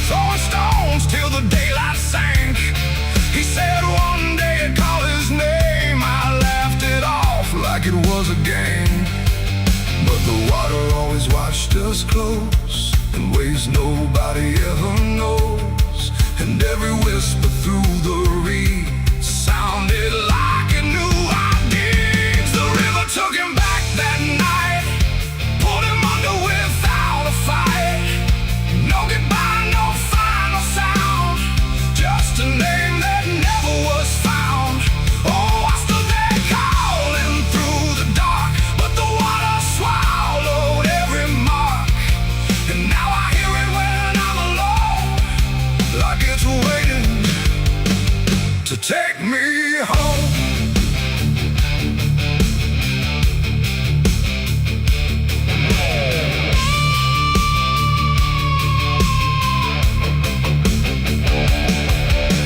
throwing stones till the daylight sank. He said one day I'd call his name, I laughed it off like it was a game. But the water always watched us close, in ways nobody ever knows. And every whisper through the reeds sounded like it knew our deeds. The river took him back that night, pulled him under without a fight. No goodbye, no final sound, just a name that never was found. Oh, I stood there calling through the dark, but the water swallowed every mark. And now I hear it when I'm alone, like it's waiting to take me home.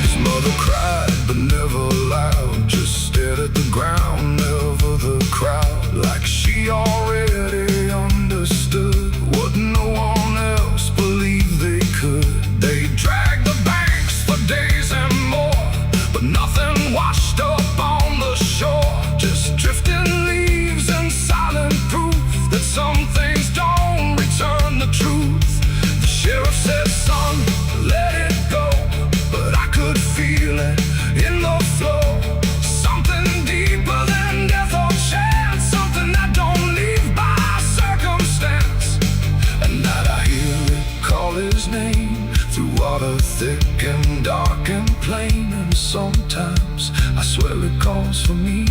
His mother cried, but never loud, just stared at the ground, never the crowd, like she already understood what no one else believed they could. They dragged the banks for days and more, but nothing washed up on the shore, just drifting leaves and silent proof that some things don't return the truth. The sheriff said, son, let it go, but I could feel it in the flow. Something deeper than death or chance, something that don't leave by circumstance. And that I hear it call his name through water thick and dark and plain. And sometimes I swear it calls for me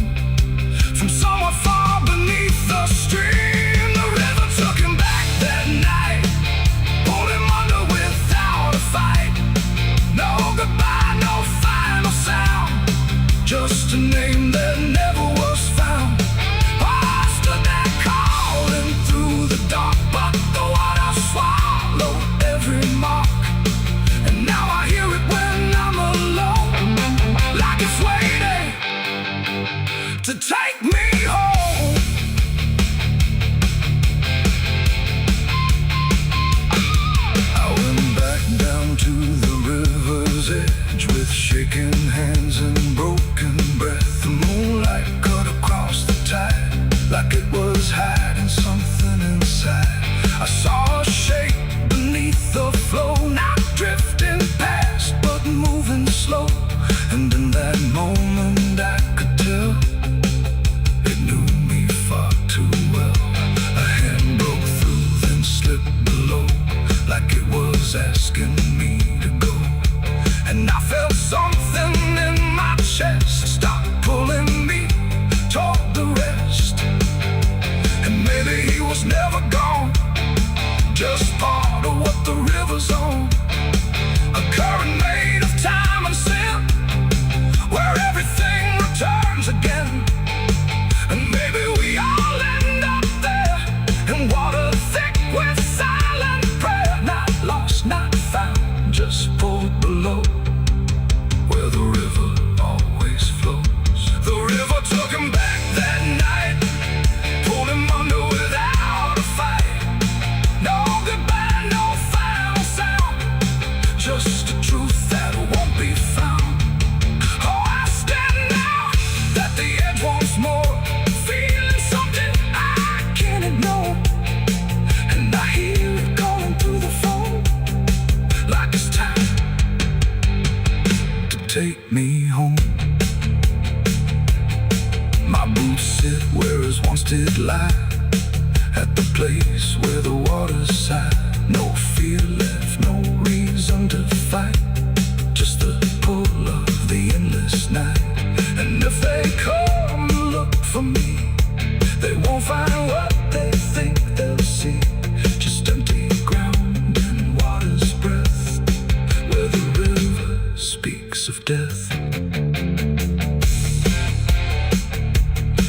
from somewhere far beneath the stream. The river took him back that night, pulled him under without a fight. No goodbye, no final sound, just a name that never was found. I stood there calling through the dark, but the water swallowed every mark. And now I hear it when I'm alone, like it's waiting to take me home. I went back down to the river's edge with shaking hands and broken breath. The moonlight cut across the tide, like it was hiding something inside. I saw a shape beneath the flow, not drifting past, but moving slow. And in that moment I could tell it knew me far too well. A hand broke through, then slipped below, like it was asking me to go. And I felt something in my chest stop pulling me toward the rest. And maybe he was never gone, just part of what the river's on. A current made of time and sin, where everything returns again. And maybe we all end up there, in water thick with silent prayer. Not lost, not found, just pulled below, where the river always flows. The river took him back that night, pulled him under without a fight. No goodbye, no final sound, just a truth that won't be found. Oh, I stand now at the edge once more, feeling something I can't ignore. And I hear it calling through the phone, like it's time to take me home. My boots sit where his once did lie, at the place where the water sighed. No fear left, no reason to fight, just the pull of the endless night. And if they come to look for me, they won't find what they think they'll see, just empty ground and water's breath, where the river speaks of death.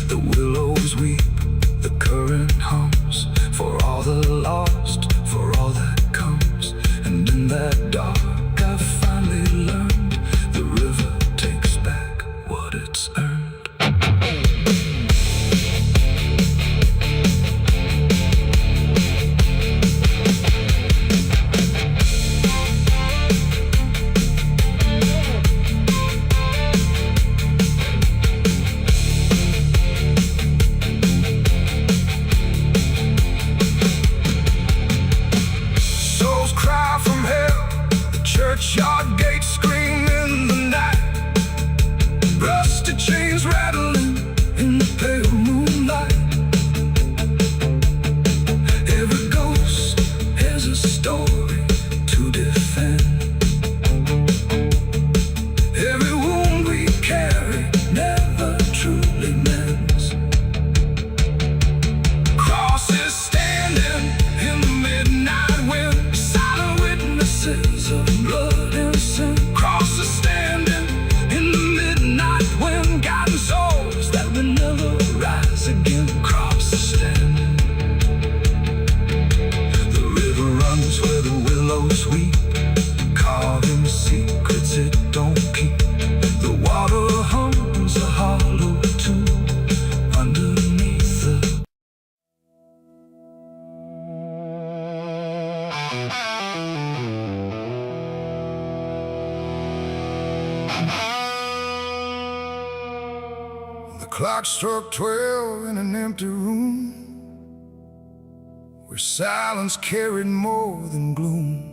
The willows weep, the current hums, for all the lost, for all that comes. And in that dark I finally learned, the river takes back what it's earned. Churchyard gates scream in the night, rusty chains rattling in the pale moonlight. Every ghost has a story to defend. Every wound we carry never truly mends. Crosses standing in the midnight wind, silent witnesses of blood and sin. Crosses standing in the midnight wind, guiding souls that will never rise again. Crosses standing. The river runs where the willows weep, carving secrets it don't keep. The water hums a hollow tune underneath the clock struck 12 in an empty room, where silence carried more than gloom.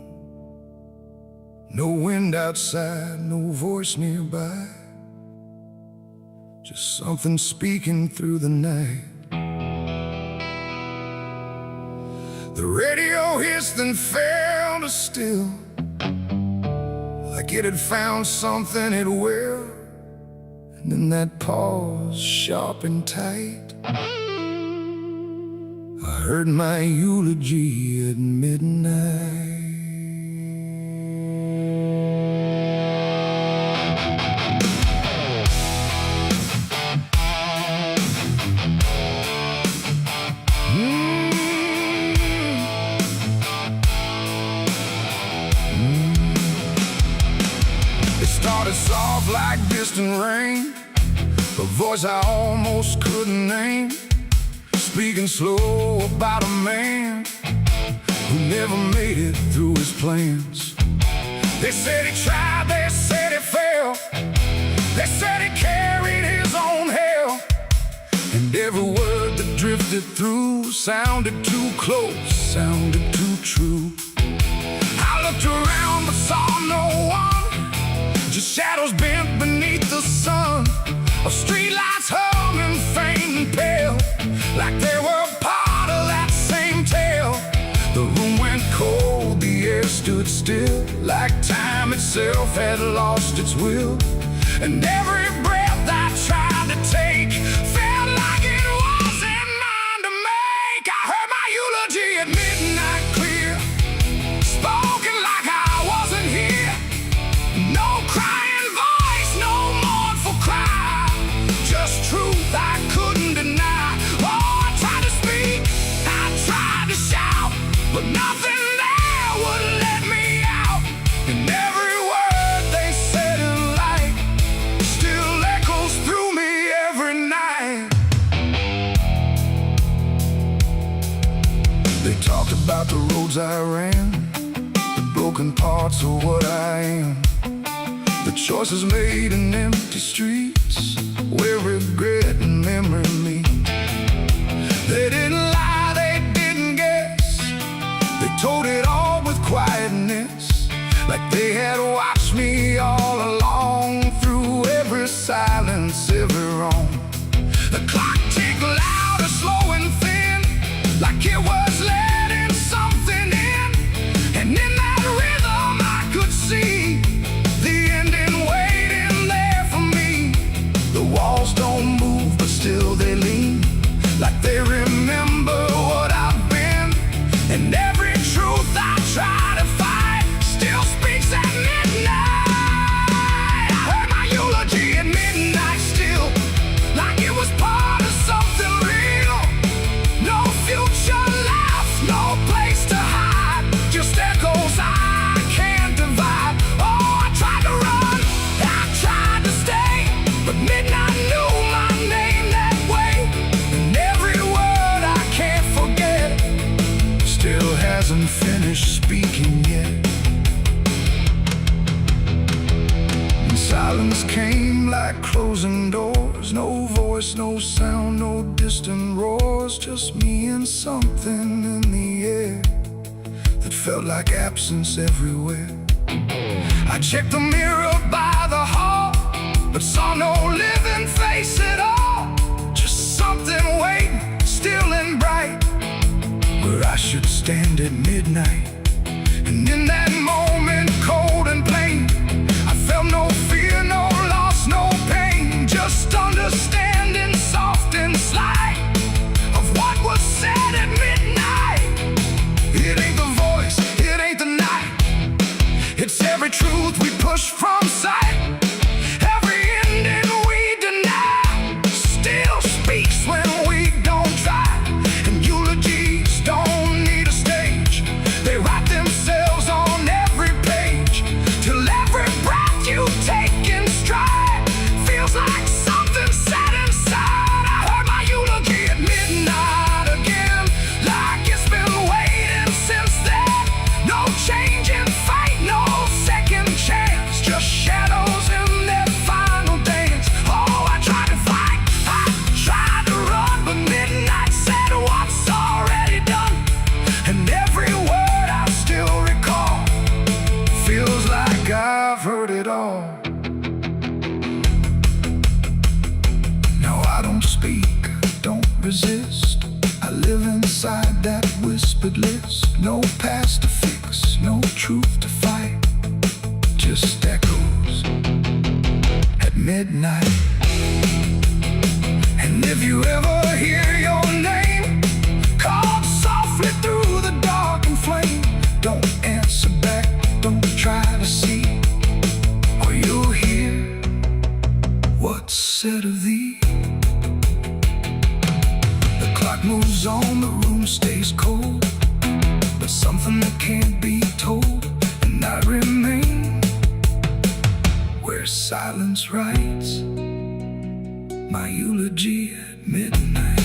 No wind outside, no voice nearby, just something speaking through the night. The radio hissed and fell to still, like it had found something it will. And in that pause, sharp and tight, I heard my eulogy at midnight. It started soft like distant rain, a voice I almost couldn't name, speaking slow about a man who never made it through his plans. They said he tried, they said he failed, they said he carried his own hell, and every word that drifted through sounded too close, sounded too true. I looked around but saw no one, just shadows bent beneath the sun, of streetlights humming faint and pale, like they were part of that same tale. The room went cold, the air stood still, like time itself had lost its will. And every breath I tried to take felt like it wasn't mine to make. I heard my eulogy at midnight clear, spoken like I wasn't here. No crying voice, no mournful cry, just truth I couldn't deny. Oh, I tried to speak, I tried to shout, but nothing there would let me out. And every word they said in light still echoes through me every night. They talked about the roads I ran, the broken parts of what I am, the choices made in empty streets where regret and memory meet. They didn't lie, they didn't guess, they told it all with quietness, like they had watched me all along, through every silence, every wrong. The clock ticked loud, slow and thin, like it was letting something in. And in that rhythm I could see the ending waiting there for me. The walls don't move, but still they lean, like they remember what I've been. And every truth I try to fight still speaks at midnight. I heard my eulogy at midnight still, like it was part of something real. No future left, no place to hide, just echoes I can't divide. Oh, I tried to run, I tried to stay, but midnight knew my name that way. And every word I can't forget still hasn't finished speaking yet. And silence came like closing doors, no voice, no sound, no distant roars, just me and something in the air that felt like absence everywhere. I checked the mirror by the hall, but saw no living face at all. Just something waiting, still and bright, where I should stand at midnight. And in that moment, cold and plain, I felt no fear, no loss, no pain. Just understanding, soft and slight, of what was said at midnight. It ain't the voice, it ain't the night, it's every truth we push from sight. Every ending we deny still speaks when we don't try. And eulogies don't need a stage, they write themselves on every page, till every breath you take in stride feels like something set inside. I heard my eulogy at midnight again, like it's been waiting since then. No change in fate, no second chance, just shadows in their final dance. Oh, I tried to fight, I tried to run, but midnight said what's already done. And every word I still recall feels like I've heard it all. No, I don't speak, don't resist, I live inside that whispered list. No past to fix, no truth to fight, just echoes at midnight. And if you ever hear your name called softly through the dark and flame, don't answer back, don't try to see, or you'll hear what's said of thee. The clock moves on, the room stays cold, but something that can't be told, and I remain where silence writes my eulogy at midnight.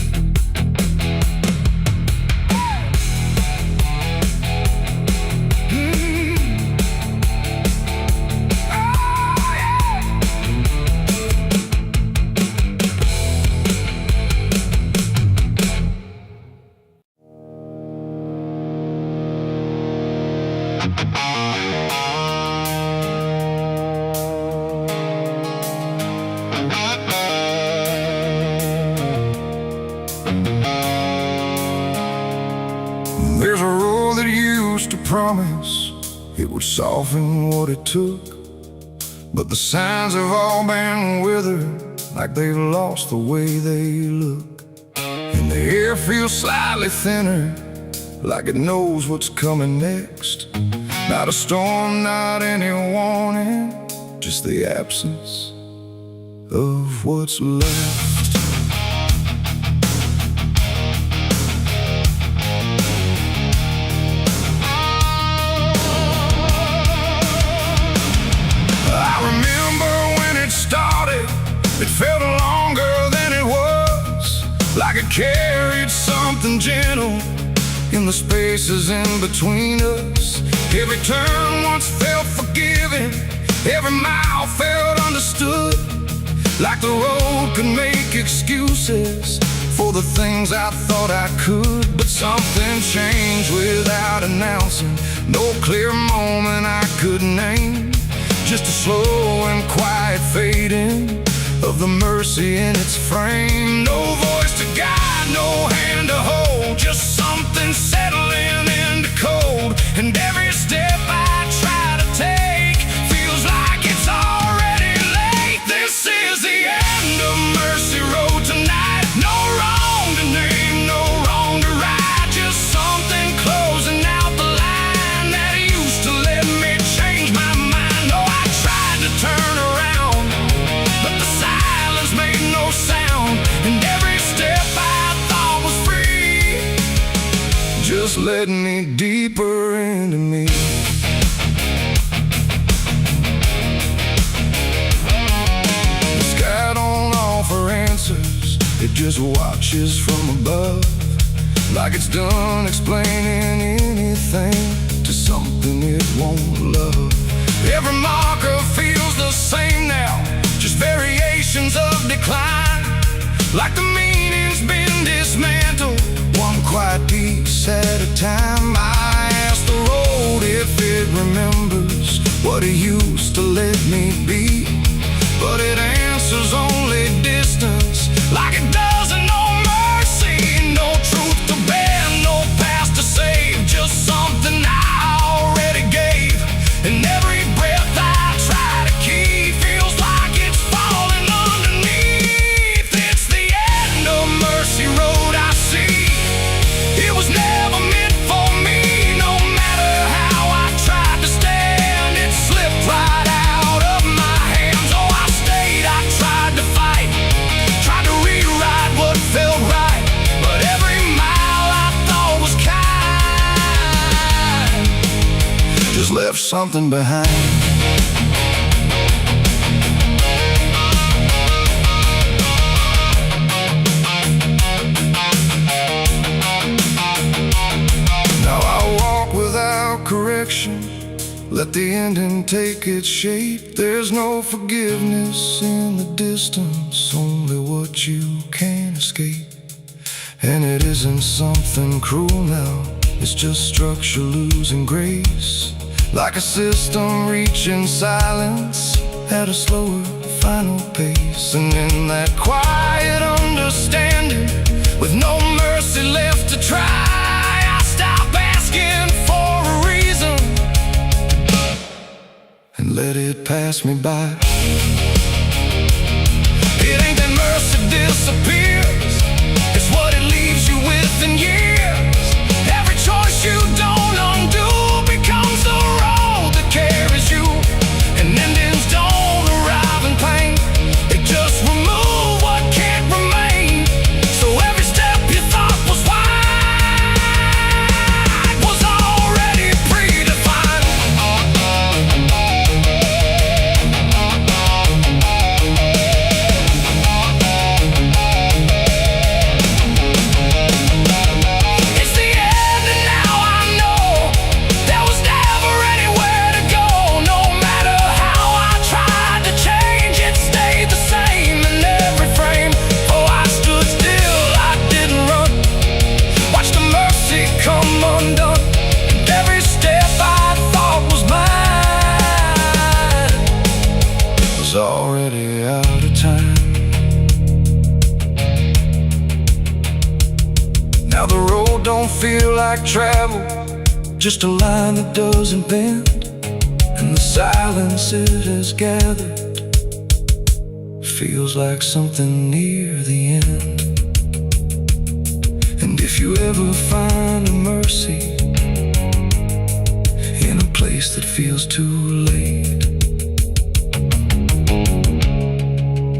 There's a road that used to promise it would soften what it took, but the signs have all been withered, like they've lost the way they look. And the air feels slightly thinner, like it knows what's coming next. Not a storm, not any warning, just the absence of what's left. It felt longer than it was, like it carried something gentle in the spaces in between us. Every turn once felt forgiving, every mile felt understood, like the road could make excuses for the things I thought I could. But something changed without announcing, no clear moment I could name, just a slow and quiet fading of the mercy in its frame. No voice to guide, no hand to hold, just something settling into cold. And every step I try to take feels like it's already late. This is the end of Mercy Road tonight. No wrong to name, no wrong to right, just something closing out the line that used to let me change my mind. No, I tried to turn around, but the silence made no sound, and every step I thought was free just led me deeper into me. The sky don't offer answers, it just watches from above, like it's done explaining anything to something it won't love. Every marker feels the same now, just variations of decline, like the meaning's been dismantled, one quiet piece at a time. I ask the road if it remembers what it used left something behind. Now I walk without correction, let the ending take its shape. There's no forgiveness in the distance, only what you can't escape. And it isn't something cruel now, it's just structure losing grace. Like a system reaching silence at a slower final pace. And in that quiet understanding, with no mercy left to try, I stop asking for a reason and let it pass me by. It ain't that mercy disappears, it's what it leaves you with in years. Every choice you don't undo becomes the road that carries you. And endings don't arrive in pain, they just remove what can't remain. So every step you thought was wide was already predefined. It's the end and now I know there was never anywhere to go. No matter how I tried to change, it stayed the same in every frame. Oh, I stood still, I didn't run, watched the mercy come undone. And every step I thought was mine was already out of time. Now the road don't feel like travel, just a line that doesn't bend. And the silence it has gathered feels like something near the end. And if you ever find a mercy in a place that feels too late,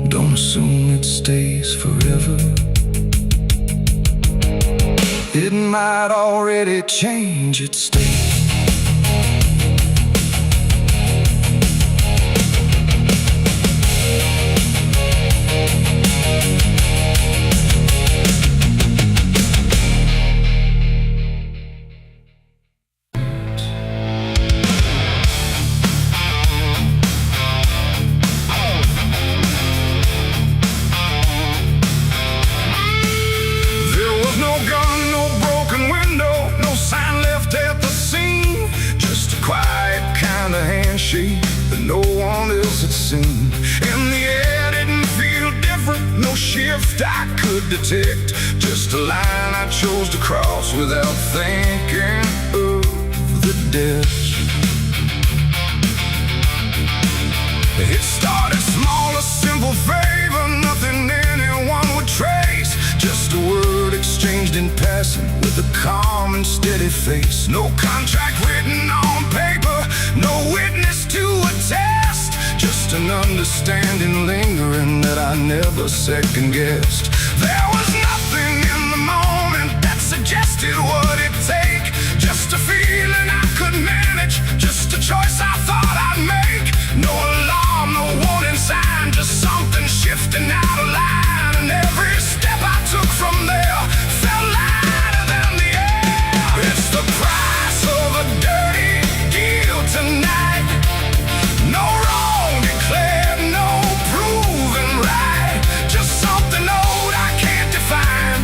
don't assume it stays forever. It might already change its state. There was no gun, no broken window, no sign left at the scene. Just a quiet kind of handshake that no one else had seen. And the air didn't feel different, no shift I could detect. Just a line I chose to cross without thinking of the death. It started small, a simple favor, nothing anyone would trace. Just a word exchanged in passing with a calm and steady face. No contract written on paper, no witness to attest. Just an understanding lingering that I never second guessed. There was nothing in the moment that suggested what it'd take. Just a feeling I could manage, just a choice I thought I'd make. No alarm, no warning sign, just something shifting out of line. And every step I took from there felt lighter than the air. It's the price of a dirty deal tonight. No wrong declared, no proven right. Just something old I can't define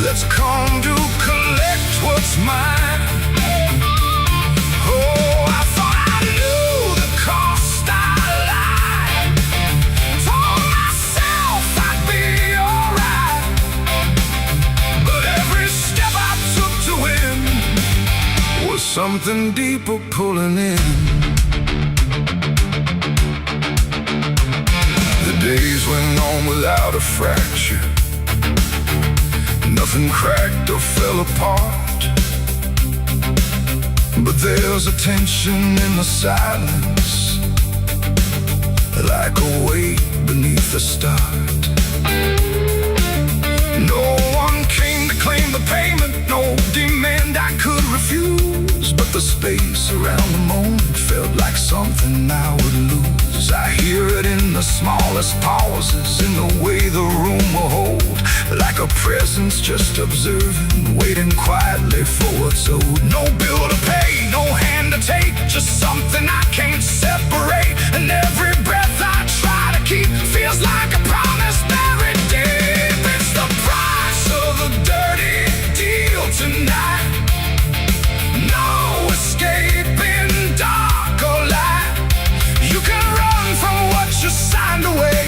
that's come to collect what's mine. Oh, I thought I knew the cost I lied. Told myself I'd be alright, but every step I took to win was something deeper pulling in. The days went on without a fracture, nothing cracked or fell apart. But there's a tension in the silence, like a weight beneath the start. No one came to claim the payment, no demand I could refuse. but the space around the moment felt like something I would lose. I hear it in the smallest pauses, in the way the room will hold, like a presence just observing, waiting quietly for what's owed. No bill to pay, no hand to take, just something I can't separate. And every breath I try to keep feels like a promise buried deep. It's the price of a dirty deal tonight. No escaping dark or light. You can run from what you signed away,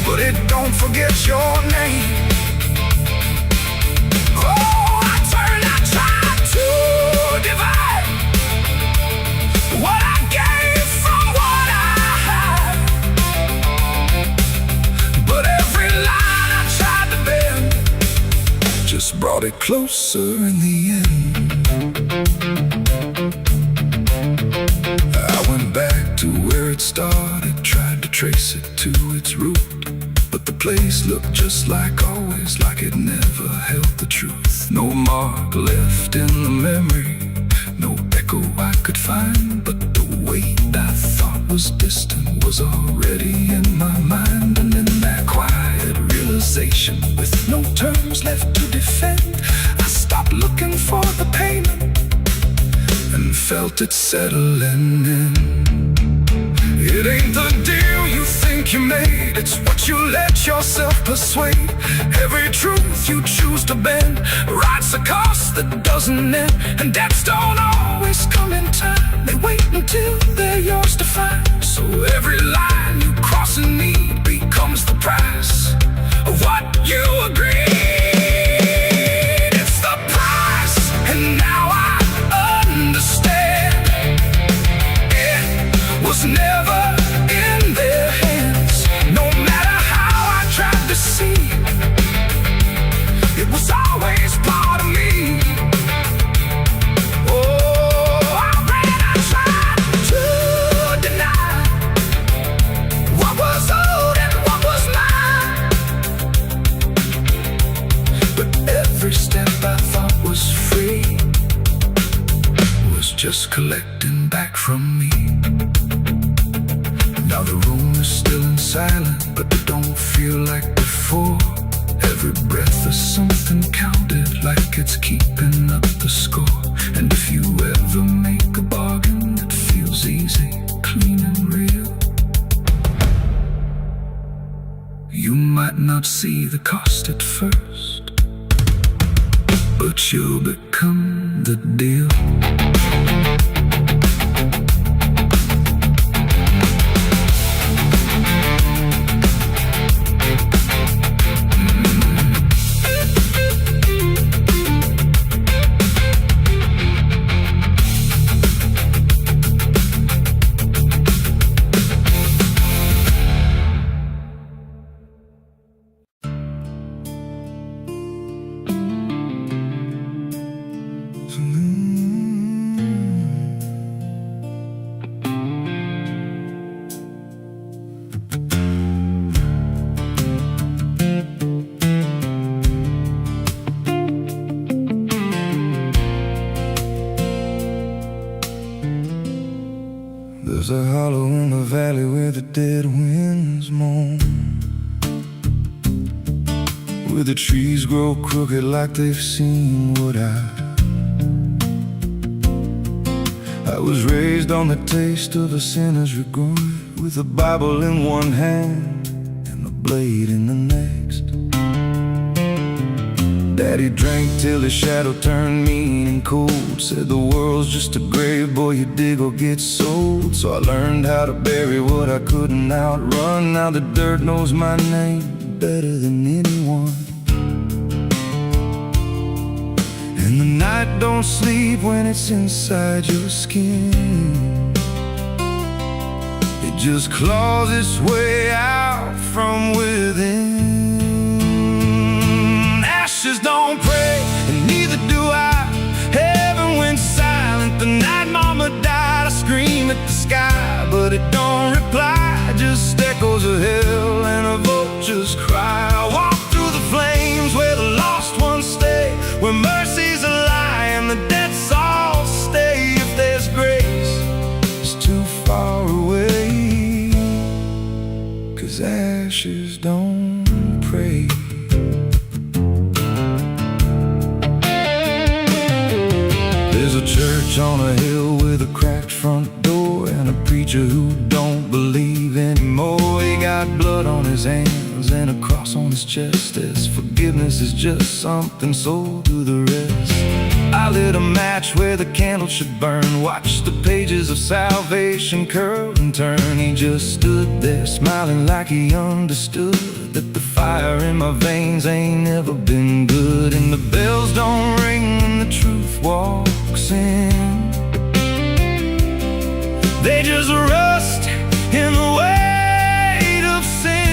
but it don't forget your name. Oh, I try to divide what I gave from what I had, but every line I tried to bend just brought it closer in the end. I went back to where it started, tried to trace it to its root, but the place looked just like always, like it never held the truth. No mark left in the memory, no echo I could find, but the weight I thought was distant was already in my mind. And in that quiet realization, with no terms left to defend, I stopped looking for the payment and felt it settling in. It ain't the deal you think you made, it's what you let yourself persuade. Every truth you choose to bend writes a cost that doesn't end. And debts don't always come in time, they wait until they're yours to find. So every line you cross in need becomes the price of what you agreed. It's the price, and now I understand. It was never in their hands, no matter how I tried to see. It was always part of me. Oh, I tried to deny what was owed and what was mine, but every step I thought was free was just collecting back from me. Now the room is still in silence, but it don't feel like before. Every breath is something counted, like it's keeping up the score. And if you ever make a bargain that feels easy, clean and real, you might not see the cost at first, but you'll become the deal. There's a hollow in the valley where the dead winds moan, where the trees grow crooked like they've seen what I was raised on the taste of a sinner's regret, with a Bible in one hand and a blade in the next. Daddy drank till his shadow turned mean and cold, said the world's just a grave, boy, you dig or get sold. So I learned how to bury what I couldn't outrun. Now the dirt knows my name better than anyone. And the night don't sleep when it's inside your skin. It just claws its way out from within. Ashes don't pray, and neither do I. Heaven went silent the night mama died. I scream at the sky, but it don't reply. Just echoes of hell and a vulture's cry. I walk through the flames where the lost ones stay, where mercy's a lie and the debt's all stay. ashes don't pray. There's a church on a hill with a cracked front door and a preacher who don't believe anymore. He got blood on his hands and a cross on his chest, as forgiveness is just something sold to the rest. I lit a match where the candle should burn, watched the pages of salvation curl and turn. He just stood there smiling like he understood that the fire in my veins ain't never been good. And the bells don't ring when the truth walks in, they just rust in the weight of sin.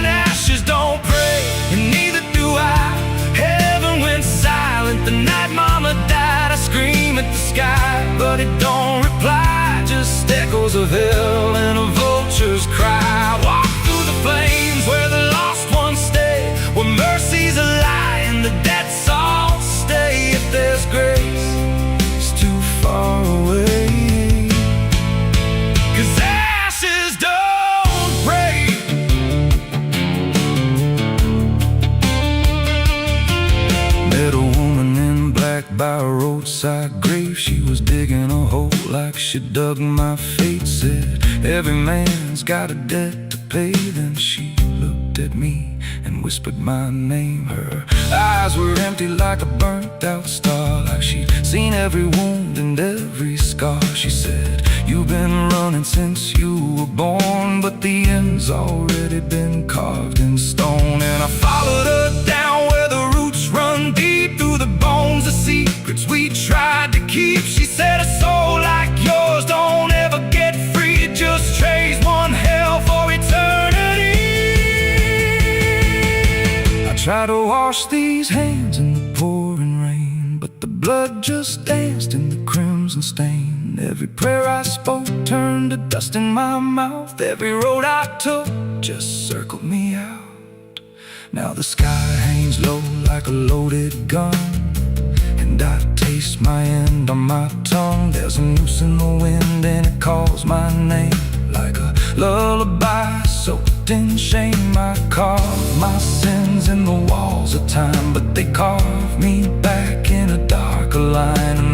Ashes don't pray, and neither do I. Heaven went silent the night mama died. I scream at the sky, but it don't reply, just echoes of hell and a vulture's cry. Walk through the flames where the lost ones stay, where mercy's a lie and the dead souls stay. If there's grace, it's too far away, 'cause ashes don't break. Met a woman in black by a roadside grave. She was digging a hole like she dug my fate. Said every man's got a debt to pay. Then she looked at me and whispered my name. Her eyes were empty like a burnt out star, like she'd seen every wound and every scar. She said, you've been running since you were born, but the end's already been carved in stone. And I followed her down where the roots run deep through the bones, the secrets we tried to keep. She said, a soul like yours don't ever get free, it just trades one hell for eternity. I try to wash these hands in the pouring rain, but the blood just danced in the crimson stain. Every prayer I spoke turned to dust in my mouth. Every road I took just circled me out. Now the sky hangs low like a loaded gun, and I taste my end on my tongue. There's a noose in the wind and it calls my name like a lullaby soaked in shame. I carve my sins in the walls of time, but they carve me back in a darker line.